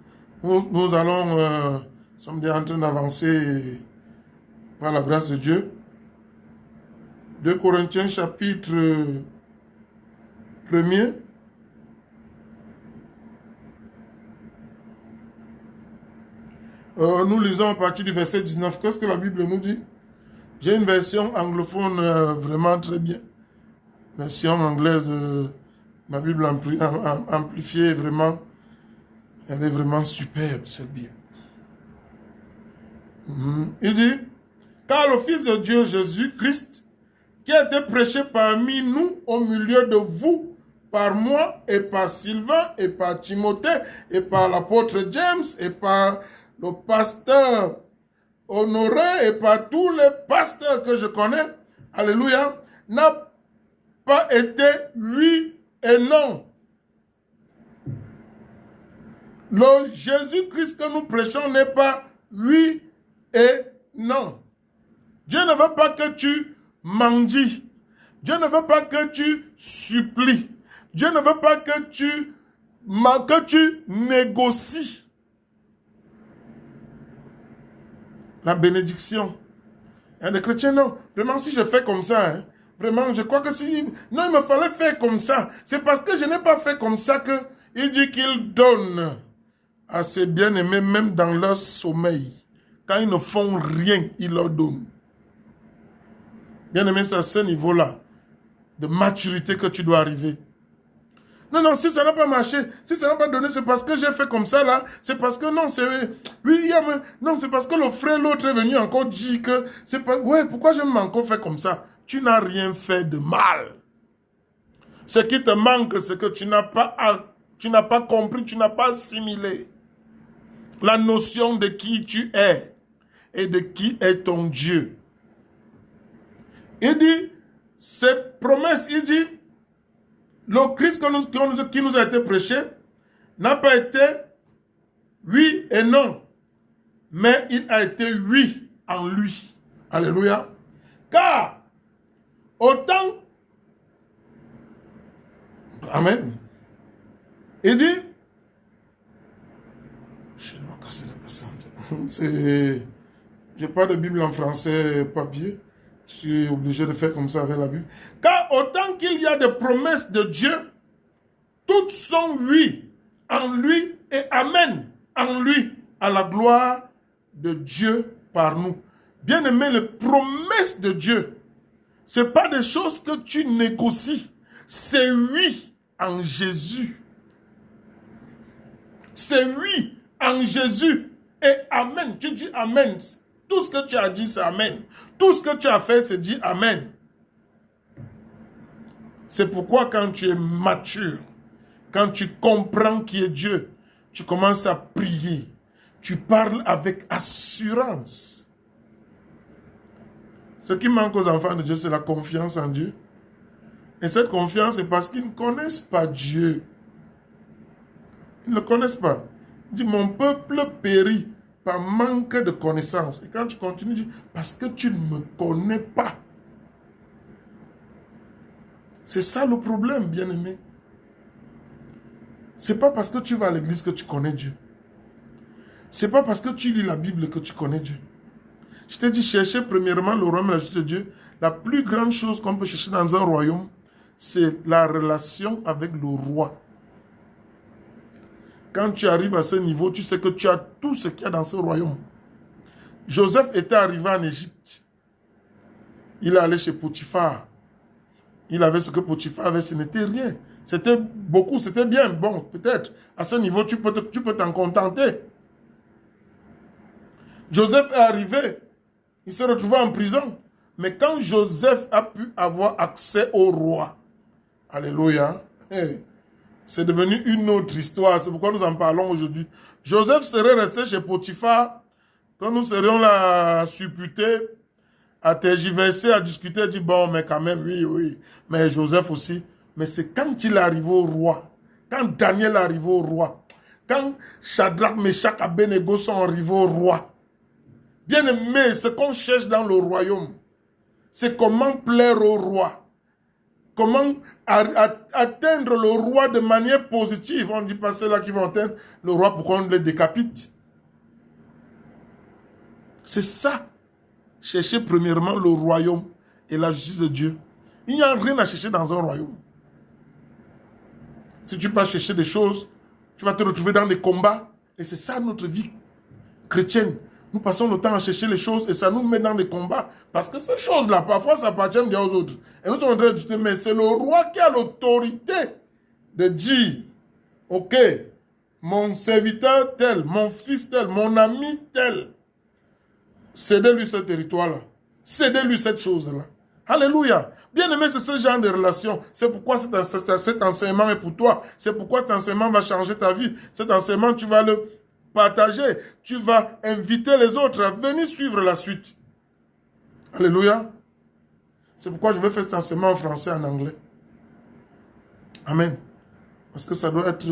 déjà en train d'avancer par la grâce de Dieu. 2 Corinthiens, chapitre 1er. Nous lisons à partir du verset 19. Qu'est-ce que la Bible nous dit? J'ai une version anglophone vraiment très bien. Version anglaise, ma Bible amplifiée, vraiment, elle est vraiment superbe, c'est bien. Il dit, car le Fils de Dieu, Jésus-Christ, qui a été prêché parmi nous au milieu de vous, par moi et par Sylvain et par Timothée et par l'apôtre James et par le pasteur Honoré et par tous les pasteurs que je connais, alléluia, n'a pas été oui et non. Le Jésus-Christ que nous prêchons n'est pas oui et non. Dieu ne veut pas que tu mendies. Dieu ne veut pas que tu supplies. Dieu ne veut pas que tu négocies la bénédiction. Il y a des chrétiens, non. Vraiment, si je fais comme ça, hein, vraiment, je crois que si... Non, il me fallait faire comme ça. C'est parce que je n'ai pas fait comme ça que il dit qu'il donne à ses bien-aimés, même dans leur sommeil. Quand ils ne font rien, il leur donne. Bien-aimé, c'est à ce niveau-là de maturité que tu dois arriver. Non, non, si ça n'a pas marché, si ça n'a pas donné, c'est parce que j'ai fait comme ça là. C'est parce que non, c'est... Oui, non, c'est parce que le frère, l'autre est venu encore dire que... C'est pas... Ouais, pourquoi je m'ai encore fait comme ça? Tu n'as rien fait de mal. Ce qui te manque, c'est que tu n'as pas compris, tu n'as pas assimilé la notion de qui tu es et de qui est ton Dieu. Il dit, cette promesse, il dit, le Christ qui nous a été prêché n'a pas été oui et non, mais il a été oui en lui. Alléluia. Car autant... Amen. Il dit... Je vais me casser la passante. J'ai pas de Bible en français papier. Je suis obligé de faire comme ça avec la Bible. Car autant qu'il y a des promesses de Dieu, toutes sont oui en lui et amen en lui, à la gloire de Dieu par nous. Bien-aimé, les promesses de Dieu, ce n'est pas des choses que tu négocies. C'est oui en Jésus. C'est oui en Jésus. Et amen. Tu dis amen. Tout ce que tu as dit, c'est amen. Tout ce que tu as fait, c'est dit amen. C'est pourquoi quand tu es mature, quand tu comprends qui est Dieu, tu commences à prier. Tu parles avec assurance. Ce qui manque aux enfants de Dieu, c'est la confiance en Dieu. Et cette confiance, c'est parce qu'ils ne connaissent pas Dieu. Ils ne le connaissent pas. Il dit, mon peuple périt par manque de connaissance. Et quand tu continues, tu dis, parce que tu ne me connais pas. C'est ça le problème, bien-aimé. C'est pas parce que tu vas à l'église que tu connais Dieu. C'est pas parce que tu lis la Bible que tu connais Dieu. Je t'ai dit, chercher premièrement le royaume et la justice de Dieu. La plus grande chose qu'on peut chercher dans un royaume, c'est la relation avec le roi. Quand tu arrives à ce niveau, tu sais que tu as tout ce qu'il y a dans ce royaume. Joseph était arrivé en Égypte. Il est allé chez Potiphar. Il avait ce que Potiphar avait, ce n'était rien. C'était beaucoup, c'était bien. Bon, peut-être, à ce niveau, tu peux t'en contenter. Joseph est arrivé. Il s'est retrouvé en prison. Mais quand Joseph a pu avoir accès au roi, alléluia, c'est devenu une autre histoire. C'est pourquoi nous en parlons aujourd'hui. Joseph serait resté chez Potiphar. Quand nous serions là supputés, à tergiverser, à discuter, à dire, bon, mais quand même, oui. Mais Joseph aussi. Mais c'est quand il est arrivé au roi, quand Daniel est arrivé au roi, quand Shadrach, Meshach, Abednego sont arrivés au roi. Bien aimé, ce qu'on cherche dans le royaume, c'est comment plaire au roi. Comment atteindre le roi de manière positive. On ne dit pas ceux-là qui vont atteindre le roi pour qu'on le décapite. C'est ça. Chercher premièrement le royaume et la justice de Dieu. Il n'y a rien à chercher dans un royaume. Si tu peux chercher des choses, tu vas te retrouver dans des combats. Et c'est ça notre vie chrétienne. Nous passons le temps à chercher les choses et ça nous met dans des combats. Parce que ces choses-là, parfois, ça appartient bien aux autres. Et nous sommes en train de discuter, mais c'est le roi qui a l'autorité de dire, ok, mon serviteur tel, mon fils tel, mon ami tel, cédez-lui ce territoire-là. Cédez-lui cette chose-là. Alléluia. Bien aimé, c'est ce genre de relation. C'est pourquoi cet enseignement est pour toi. C'est pourquoi cet enseignement va changer ta vie. Cet enseignement, tu vas le partager. Tu vas inviter les autres à venir suivre la suite. Alléluia. C'est pourquoi je vais faire cet enseignement en français et en anglais. Amen. Parce que ça doit être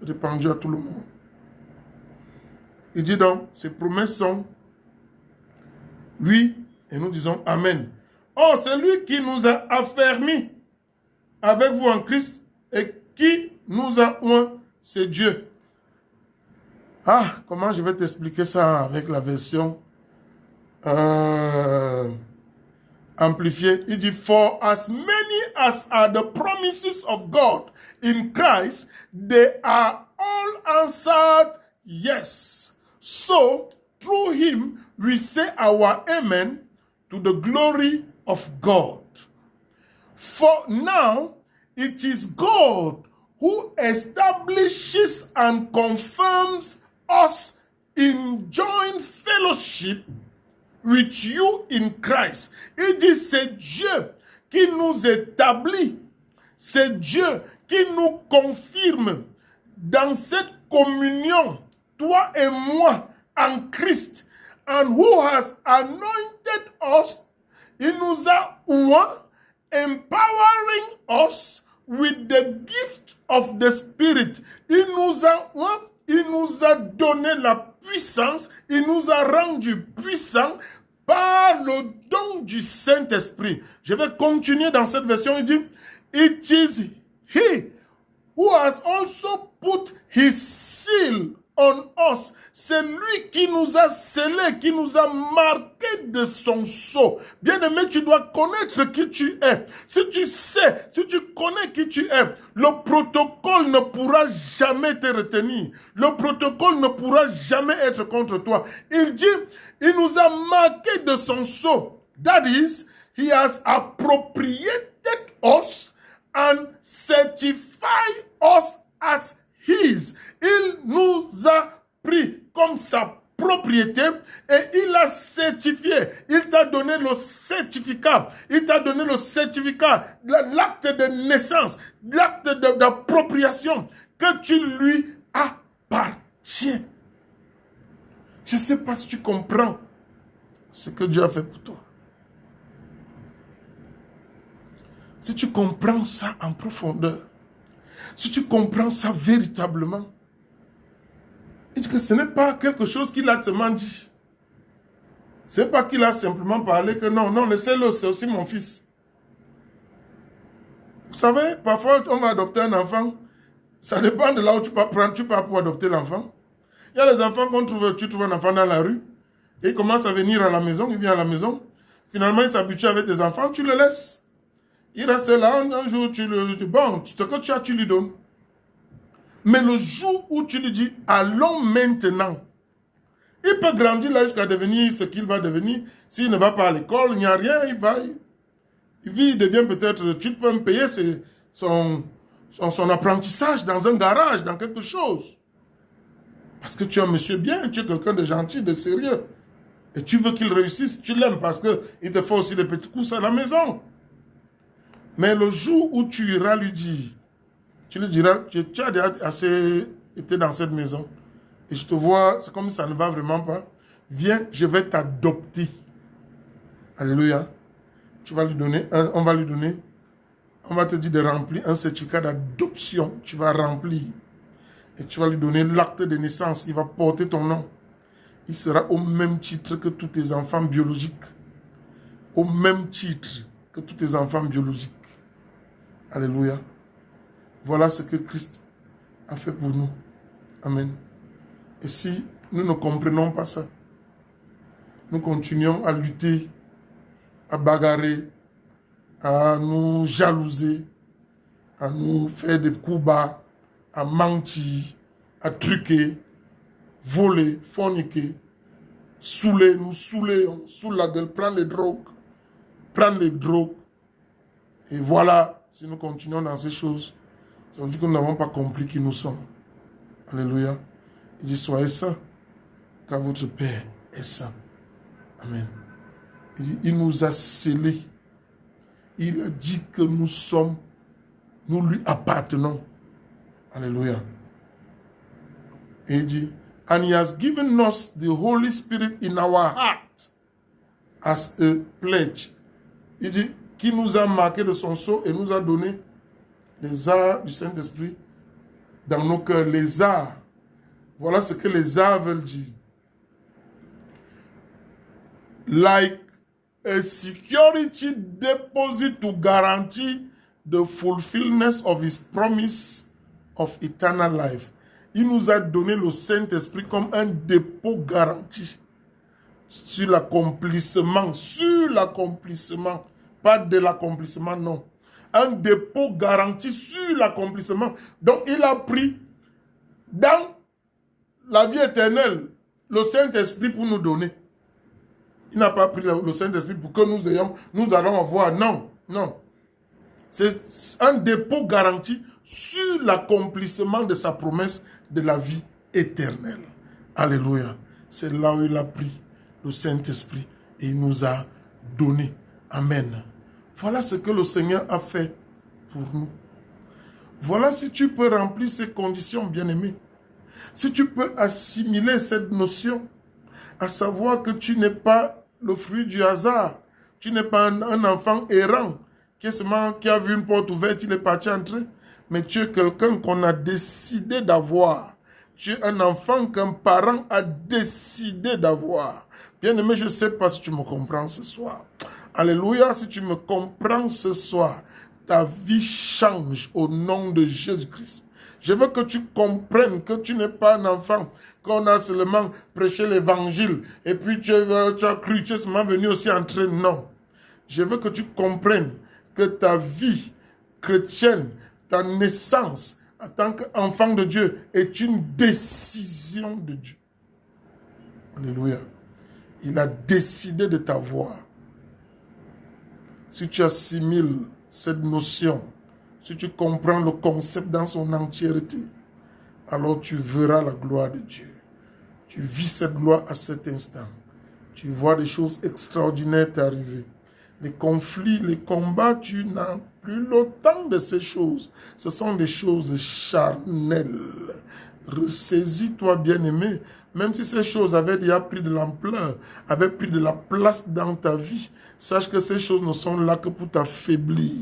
répandu à tout le monde. Il dit donc, ces promesses sont oui, et nous disons Amen. Oh, c'est lui qui nous a affermis avec vous en Christ et qui nous a oint, c'est Dieu. Ah, comment je vais t'expliquer ça avec la version amplifiée. Il dit, for as many as are the promises of God in Christ, they are all answered yes. So, through him, we say our amen to the glory of God. For now, it is God who establishes and confirms us in joint fellowship with you in Christ. Il dit, c'est Dieu qui nous établit. C'est Dieu qui nous confirme dans cette communion, toi et moi, en Christ. And who has anointed us, il nous a oint, empowering us with the gift of the Spirit. Il nous a oint, il nous a donné la puissance, il nous a rendu puissants par le don du Saint-Esprit. Je vais continuer dans cette version, il dit, it is he who has also put his seal on us. C'est lui qui nous a scellés, qui nous a marqués de son sceau. Bien-aimé, tu dois connaître qui tu es. Si tu sais, si tu connais qui tu es, le protocole ne pourra jamais te retenir. Le protocole ne pourra jamais être contre toi. Il dit, il nous a marqués de son sceau. That is, he has appropriated us and certified us as his. Il nous a pris comme sa propriété et il a certifié. Il t'a donné le certificat. Il t'a donné le certificat, l'acte de naissance, l'acte d'appropriation que tu lui appartiens. Je ne sais pas si tu comprends ce que Dieu a fait pour toi. Si tu comprends ça en profondeur, si tu comprends ça véritablement, il dit que ce n'est pas quelque chose qu'il a seulement dit. Ce n'est pas qu'il a simplement parlé que non, laissez-le, c'est aussi mon fils. Vous savez, parfois on va adopter un enfant, ça dépend de là où tu pars pour adopter l'enfant. Il y a les enfants tu trouves un enfant dans la rue, et il commence à venir à la maison, il vient à la maison, finalement il s'habitue avec tes enfants, tu le laisses. Il reste là, un jour, ce que tu as, tu lui donnes. Mais le jour où tu lui dis, allons maintenant, il peut grandir là jusqu'à devenir ce qu'il va devenir. S'il ne va pas à l'école, il n'y a rien, il devient peut-être, tu peux me payer son apprentissage dans un garage, dans quelque chose. Parce que tu es un monsieur bien, tu es quelqu'un de gentil, de sérieux. Et tu veux qu'il réussisse, tu l'aimes parce qu'il te fait aussi des petits coups à la maison. Mais le jour où tu iras lui dire, tu lui diras, tu as déjà assez été dans cette maison. Et je te vois, c'est comme ça ne va vraiment pas. Viens, je vais t'adopter. Alléluia. Tu vas lui donner, on va te dire de remplir un certificat d'adoption. Tu vas remplir. Et tu vas lui donner l'acte de naissance. Il va porter ton nom. Il sera au même titre que tous tes enfants biologiques. Au même titre que tous tes enfants biologiques. Alléluia. Voilà ce que Christ a fait pour nous. Amen. Et si nous ne comprenons pas ça, nous continuons à lutter, à bagarrer, à nous jalouser, à nous faire des coups bas, à mentir, à truquer, voler, forniquer, on saoule la gueule, prendre les drogues. Et voilà. Si nous continuons dans ces choses, ça veut dire que nous n'avons pas compris qui nous sommes. Alléluia. Il dit, soyez saints, car votre Père est saint. Amen. Il dit, il nous a scellés. Il a dit que nous lui appartenons. Alléluia. Et il dit, and he has given us the Holy Spirit in our heart as a pledge. Il dit, qui nous a marqué de son sceau et nous a donné les arts du Saint-Esprit dans nos cœurs. Les arts. Voilà ce que les arts veulent dire. Like a security deposit to guarantee the fulfillment of his promise of eternal life. Il nous a donné le Saint-Esprit comme un dépôt garanti sur l'accomplissement. Pas de l'accomplissement, non. Un dépôt garanti sur l'accomplissement. Donc, il a pris dans la vie éternelle le Saint-Esprit pour nous donner. Il n'a pas pris le Saint-Esprit pour que nous allons avoir. Non. C'est un dépôt garanti sur l'accomplissement de sa promesse de la vie éternelle. Alléluia. C'est là où il a pris le Saint-Esprit et il nous a donné. Amen. Voilà ce que le Seigneur a fait pour nous. Voilà si tu peux remplir ces conditions, bien-aimés. Si tu peux assimiler cette notion, à savoir que tu n'es pas le fruit du hasard. Tu n'es pas un enfant errant qui a vu une porte ouverte, il est parti entrer. Mais tu es quelqu'un qu'on a décidé d'avoir. Tu es un enfant qu'un parent a décidé d'avoir. Bien-aimé, je ne sais pas si tu me comprends ce soir. Alléluia, si tu me comprends ce soir, ta vie change au nom de Jésus-Christ. Je veux que tu comprennes que tu n'es pas un enfant, qu'on a seulement prêché l'évangile, et puis tu as cru, tu es seulement venu aussi entrer. Non. Je veux que tu comprennes que ta vie chrétienne, ta naissance en tant qu'enfant de Dieu est une décision de Dieu. Alléluia. Il a décidé de t'avoir. Si tu assimiles cette notion, si tu comprends le concept dans son entièreté, alors tu verras la gloire de Dieu. Tu vis cette gloire à cet instant. Tu vois des choses extraordinaires t'arriver. Les conflits, les combats, tu n'as plus le temps de ces choses. Ce sont des choses charnelles. Ressaisis-toi, bien-aimé, même si ces choses avaient déjà pris de l'ampleur, avaient pris de la place dans ta vie. Sache que ces choses ne sont là que pour t'affaiblir.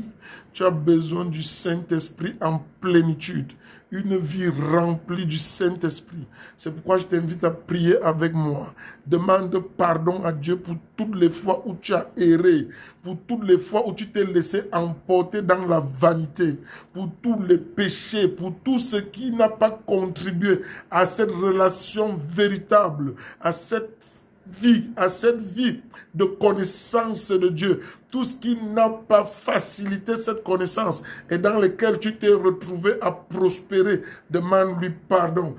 Tu as besoin du Saint-Esprit en plénitude. Une vie remplie du Saint-Esprit. C'est pourquoi je t'invite à prier avec moi. Demande pardon à Dieu pour toutes les fois où tu as erré, pour toutes les fois où tu t'es laissé emporter dans la vanité, pour tous les péchés, pour tout ce qui n'a pas contribué à cette relation véritable, à cette vie de connaissance de Dieu, tout ce qui n'a pas facilité cette connaissance et dans lequel tu t'es retrouvé à prospérer, demande-lui pardon,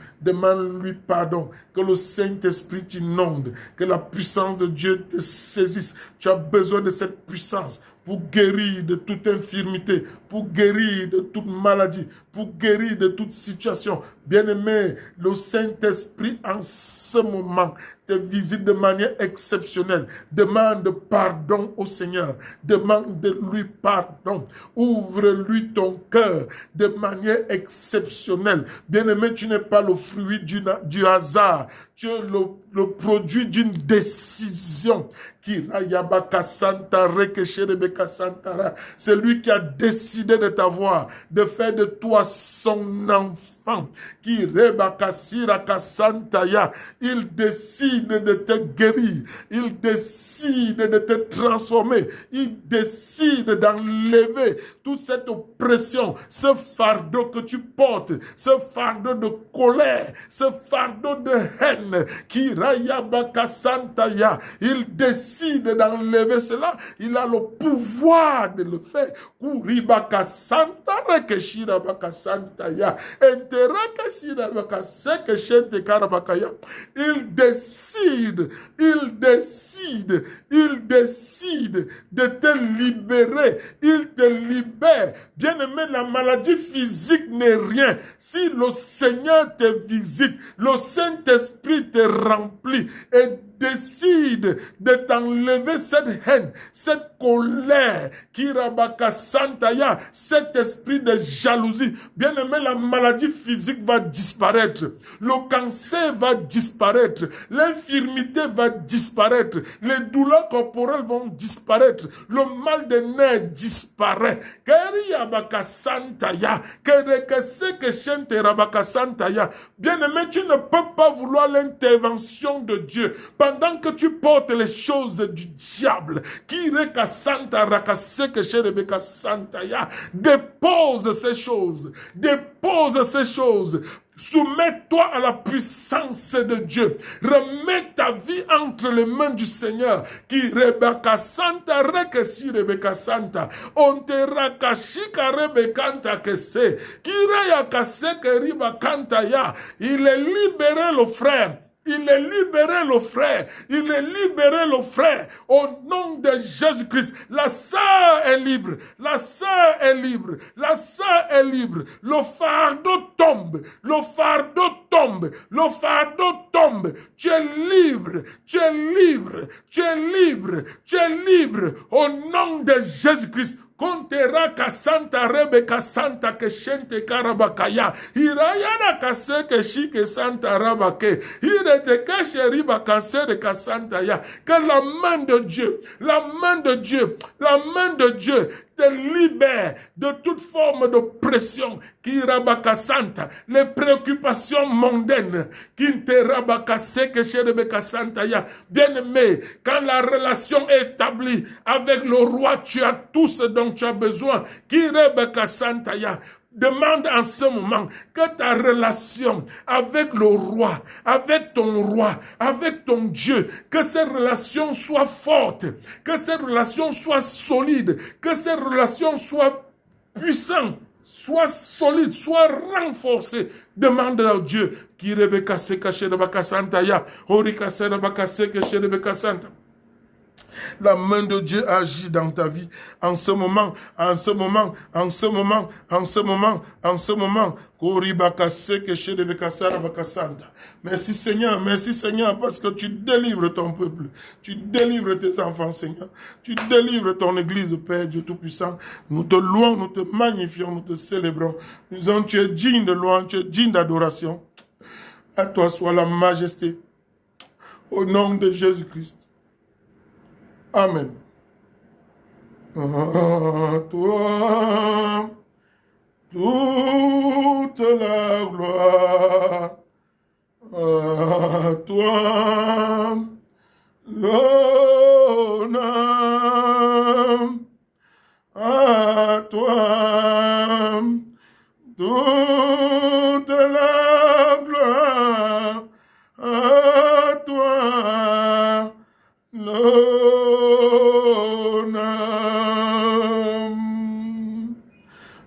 que le Saint-Esprit t'inonde, que la puissance de Dieu te saisisse. Tu as besoin de cette puissance pour guérir de toute infirmité, pour guérir de toute maladie, pour guérir de toute situation. Bien-aimé, le Saint-Esprit en ce moment te visite de manière exceptionnelle. Demande pardon au Seigneur. Demande-lui pardon. Ouvre-lui ton cœur de manière exceptionnelle. Bien-aimé, tu n'es pas le fruit du hasard. Tu es le produit d'une décision. C'est lui qui a décidé de t'avoir, de faire de toi son enfant. Il décide de te guérir, il décide de te transformer, il décide d'enlever toute cette oppression, ce fardeau que tu portes, ce fardeau de colère, ce fardeau de haine. Il décide d'enlever cela, il a le pouvoir de le faire. Il décide de te libérer, il te libère. Bien-aimé, la maladie physique n'est rien. Si le Seigneur te visite, le Saint-Esprit te remplit et décide de t'enlever cette haine, cette colère, cet esprit de jalousie. Bien-aimé, la maladie physique va disparaître, le cancer va disparaître, l'infirmité va disparaître, les douleurs corporelles vont disparaître, le mal de nerfs disparaît. Bien-aimé, tu ne peux pas vouloir l'intervention de Dieu pendant que tu portes les choses du diable. Dépose ces choses. Dépose ces choses. Soumets-toi à la puissance de Dieu. Remets ta vie entre les mains du Seigneur. Il est libéré le frère. Il est libéré le frère. Il est libéré le frère. Au nom de Jésus-Christ. La sœur est libre. La sœur est libre. La sœur est libre. Le fardeau tombe. Le fardeau tombe. Le fardeau tombe. Tu es libre. Tu es libre. Tu es libre. Tu es libre. Au nom de Jésus-Christ. Kontera kasanta rebe kasanta keshente karabakaya. Irayana kase keshike santa rabake. Ire de kashe riba kansere kasanta ya. Que la main de Dieu, la main de Dieu, la main de Dieu te libère de toute forme de pression. Qui rabakasanta. Les préoccupations mondaines. Qui te rabakase keshebe kasanta ya. Bien-aimé, quand la relation est établie avec le roi, tu as tout ce dont tu as besoin. Demande en ce moment que ta relation avec le roi, avec ton Dieu, que cette relation soit forte, que cette relation soit solide, que cette relation soit puissante, soit solide, soit renforcée. Demande à Dieu. La main de Dieu agit dans ta vie en ce moment, en ce moment, en ce moment, en ce moment, en ce moment. Merci Seigneur, parce que tu délivres ton peuple, tu délivres tes enfants, Seigneur, tu délivres ton Église, Père Dieu Tout-Puissant. Nous te louons, nous te magnifions, nous te célébrons. Nous disons, tu es digne de louange, tu es digne d'adoration. À toi soit la majesté, au nom de Jésus-Christ. Amen. À toi, toute la gloire. À toi, l'honneur. À toi, toute la gloire. À toi, l'honneur.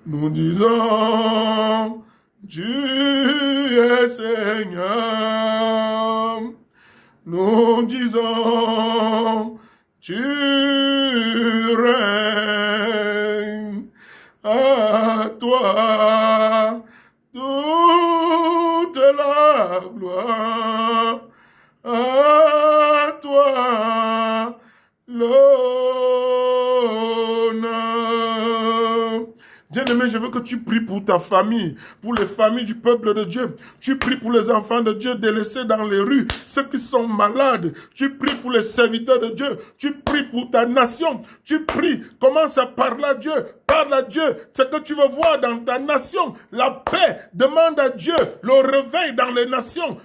Nous disons, tu es Seigneur. Nous disons, tu règnes. À toi toute la gloire. À toi l'honneur. Bien-aimé, je veux que tu pries pour ta famille, pour les familles du peuple de Dieu. Tu pries pour les enfants de Dieu délaissés dans les rues, ceux qui sont malades. Tu pries pour les serviteurs de Dieu. Tu pries pour ta nation. Tu pries, commence à parler à Dieu. Parle à Dieu, ce que tu veux voir dans ta nation, la paix, demande à Dieu le réveil dans les nations.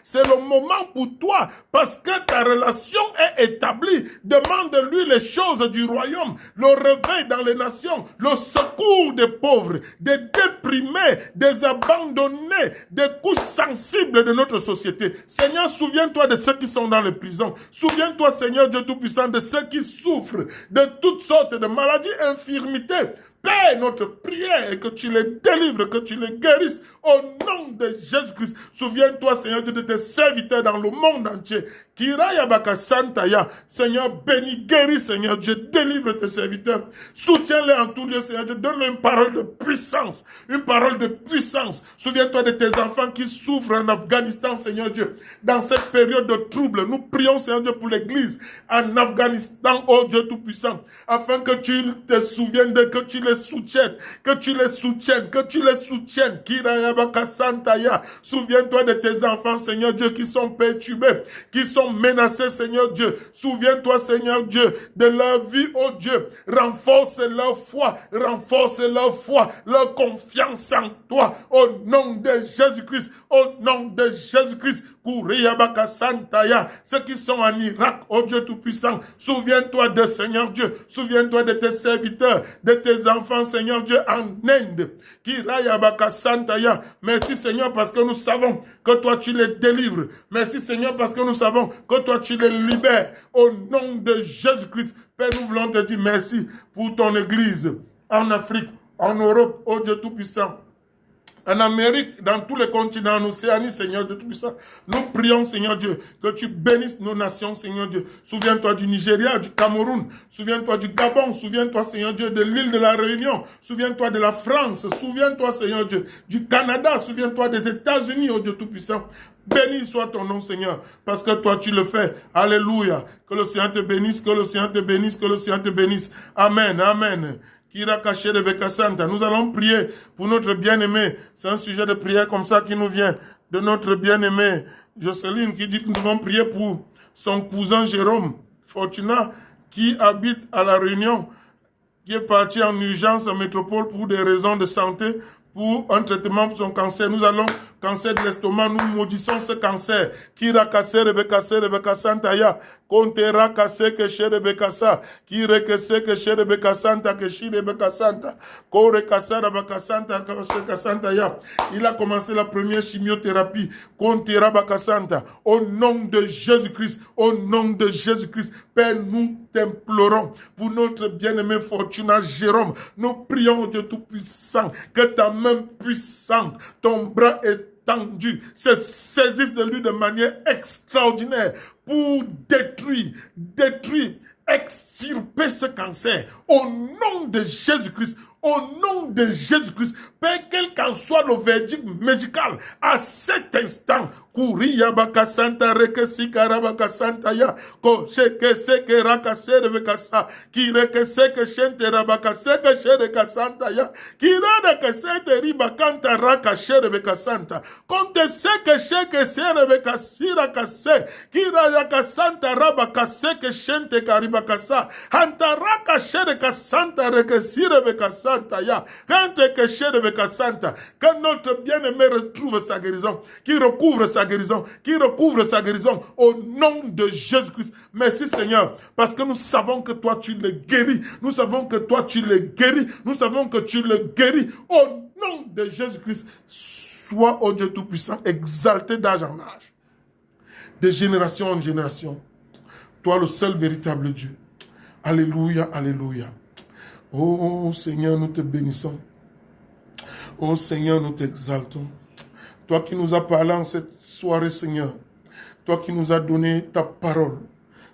C'est le moment pour toi, parce que ta relation est établie. Demande-lui les choses du royaume, le réveil dans les nations, le secours des pauvres, des déprimés, des abandonnés, des couches sensibles de notre société. Seigneur, souviens-toi de ceux qui sont dans les prisons. Souviens-toi, Seigneur Dieu Tout-Puissant, de ceux qui souffrent de toutes sortes de maladies, infirmités. Père, notre prière est que tu les délivres, que tu les guérisses au nom de Jésus-Christ. Souviens-toi, Seigneur Dieu, de tes serviteurs dans le monde entier. Kiraya Baka Santaya. Seigneur, bénis, guéris, Seigneur Dieu, délivre tes serviteurs. Soutiens-les en tout lieu, Seigneur Dieu. Donne-leur une parole de puissance. Une parole de puissance. Souviens-toi de tes enfants qui souffrent en Afghanistan, Seigneur Dieu. Dans cette période de trouble, nous prions, Seigneur Dieu, pour l'église en Afghanistan, oh Dieu Tout-Puissant, afin que tu te souviennes de, que tu les soutiennes, que tu les soutiennes, que tu les soutiennes. Kiraya Baka Santaya. Souviens-toi de tes enfants, Seigneur Dieu, qui sont perturbés, qui sont menacés, Seigneur Dieu. Souviens-toi, Seigneur Dieu, de leur vie, oh Dieu. Renforce leur foi, leur confiance en toi. Au nom de Jésus-Christ, au nom de Jésus-Christ. Kuriya Baka Santaya. Ceux qui sont en Irak, oh Dieu Tout-Puissant, souviens-toi de Seigneur Dieu. Souviens-toi de tes serviteurs, de tes enfants, Seigneur Dieu, en Inde. Kiraya Baka Santaya. Merci, Seigneur, parce que nous savons que toi tu les délivres. Merci, Seigneur, parce que nous savons que toi tu les libères. Au nom de Jésus-Christ, Père, nous voulons te dire merci pour ton Église en Afrique, en Europe, oh Dieu Tout-Puissant. En Amérique, dans tous les continents, en Océanie, Seigneur Dieu Tout-Puissant, nous prions, Seigneur Dieu, que tu bénisses nos nations, Seigneur Dieu. Souviens-toi du Nigeria, du Cameroun, souviens-toi du Gabon, souviens-toi, Seigneur Dieu, de l'île de la Réunion, souviens-toi de la France, souviens-toi, Seigneur Dieu, du Canada, souviens-toi des États-Unis, oh Dieu Tout-Puissant. Béni soit ton nom, Seigneur, parce que toi, tu le fais. Alléluia. Que le Seigneur te bénisse, que le Seigneur te bénisse, que le Seigneur te bénisse. Amen, amen. Nous allons prier pour notre bien-aimé. C'est un sujet de prière comme ça qui nous vient de notre bien-aimé Jocelyne, qui dit que nous devons prier pour son cousin Jérôme Fortuna qui habite à La Réunion, qui est parti en urgence en métropole pour des raisons de santé, pour un traitement pour son cancer. Nous allons, cancer de l'estomac, nous maudissons ce cancer. Kira kase Rebecca Santaya, Kontera kase keshe Rebecca Sa, Kire kese keshe Rebecca Santa, keshi Rebecca Santa, Kore kasa Rebecca Santa, Rebecca Santaya. Il a commencé la première chimiothérapie, Kontera Rebecca Santa. Au nom de Jésus-Christ, au nom de Jésus-Christ, Père, nous t'implorons pour notre bien-aimé Fortuna Jérôme. Nous prions, Dieu Tout-Puissant, que ta main puissante, ton bras étendu, se saisisse de lui de manière extraordinaire pour détruire, extirper ce cancer. Au nom de Jésus-Christ, au nom de Jésus-Christ, Père, quel qu'en soit le verdict médical, à cet instant, Kuriya baka santa reke sikara baka santa ya, ko sheke seke raka sere beka sa, kireke seke shente rabaka seke shere ka santa ya, kirada ka sete riba kanta raka shere beka santa, konte seke sheke sere beka sira ka se, kiraya ka santa rabaka seke shente kariba ka sa, hanta raka shere ka santa reke sire beka santa ya, kante ke shere beka santa, que notre bien-aimé retrouve sa guérison, qui recouvre sa guérison, au nom de Jésus-Christ. Merci Seigneur, parce que nous savons que toi tu le guéris, nous savons que toi tu le guéris, nous savons que tu le guéris, au nom de Jésus-Christ. Sois, ô Dieu Tout-Puissant, exalté d'âge en âge, de génération en génération, toi le seul véritable Dieu. Alléluia, alléluia. Oh Seigneur, nous te bénissons. Oh Seigneur, nous t'exaltons. Toi qui nous as parlé en cette soirée, Seigneur. Toi qui nous as donné ta parole.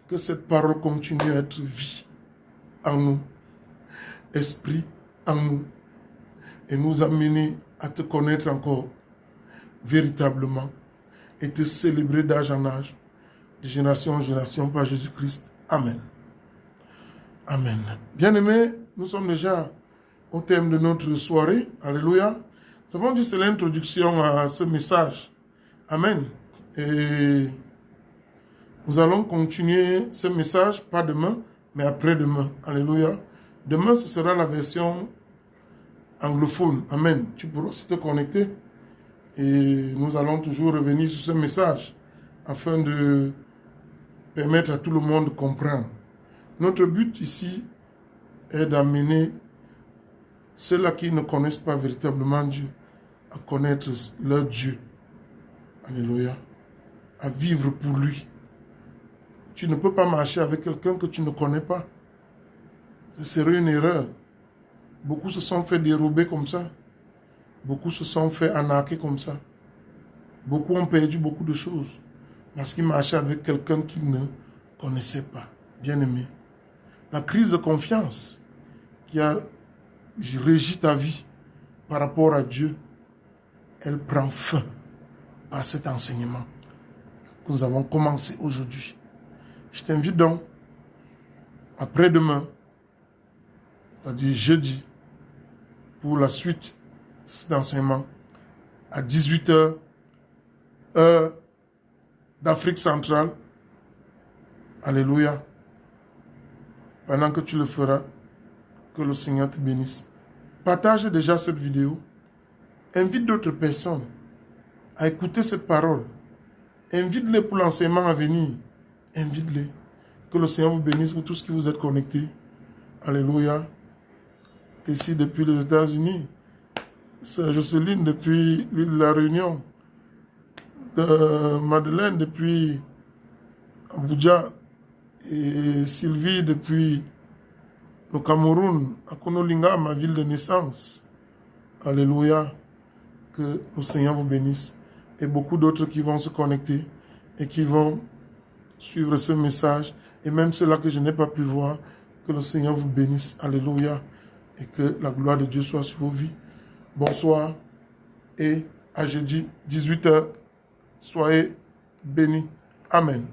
Que cette parole continue à être vie en nous. Esprit en nous. Et nous amener à te connaître encore véritablement. Et te célébrer d'âge en âge. De génération en génération par Jésus-Christ. Amen. Amen. Bien-aimés, nous sommes déjà au thème de notre soirée. Alléluia. Nous avons dit c'est l'introduction à ce message. Amen. Et nous allons continuer ce message, pas demain, mais après-demain. Alléluia. Demain, ce sera la version anglophone. Amen. Tu pourras aussi te connecter. Et nous allons toujours revenir sur ce message afin de permettre à tout le monde de comprendre. Notre but ici est d'amener ceux-là qui ne connaissent pas véritablement Dieu à connaître leur Dieu. Alléluia. À vivre pour lui. Tu ne peux pas marcher avec quelqu'un que tu ne connais pas. Ce serait une erreur. Beaucoup se sont fait dérober comme ça. Beaucoup se sont fait arnaquer comme ça. Beaucoup ont perdu beaucoup de choses parce qu'ils marchaient avec quelqu'un qu'ils ne connaissaient pas. Bien-aimé. La crise de confiance qui a régi ta vie par rapport à Dieu, elle prend fin par cet enseignement que nous avons commencé aujourd'hui. Je t'invite donc, après-demain, c'est-à-dire jeudi, pour la suite de cet enseignement, à 18h, heure d'Afrique centrale. Alléluia. Pendant que tu le feras, que le Seigneur te bénisse. Partage déjà cette vidéo. Invite d'autres personnes à écouter cette parole. Invite-les pour l'enseignement à venir. Invite-les. Que le Seigneur vous bénisse pour tous qui vous êtes connectés. Alléluia. Ici depuis les États-Unis. Sœur Jocelyne depuis l'île de la Réunion. Madeleine depuis Abuja. Et Sylvie depuis le Cameroun, à Konolinga, ma ville de naissance. Alléluia. Que le Seigneur vous bénisse. Et beaucoup d'autres qui vont se connecter et qui vont suivre ce message. Et même ceux-là que je n'ai pas pu voir, que le Seigneur vous bénisse. Alléluia. Et que la gloire de Dieu soit sur vos vies. Bonsoir. Et à jeudi, 18h, soyez bénis. Amen.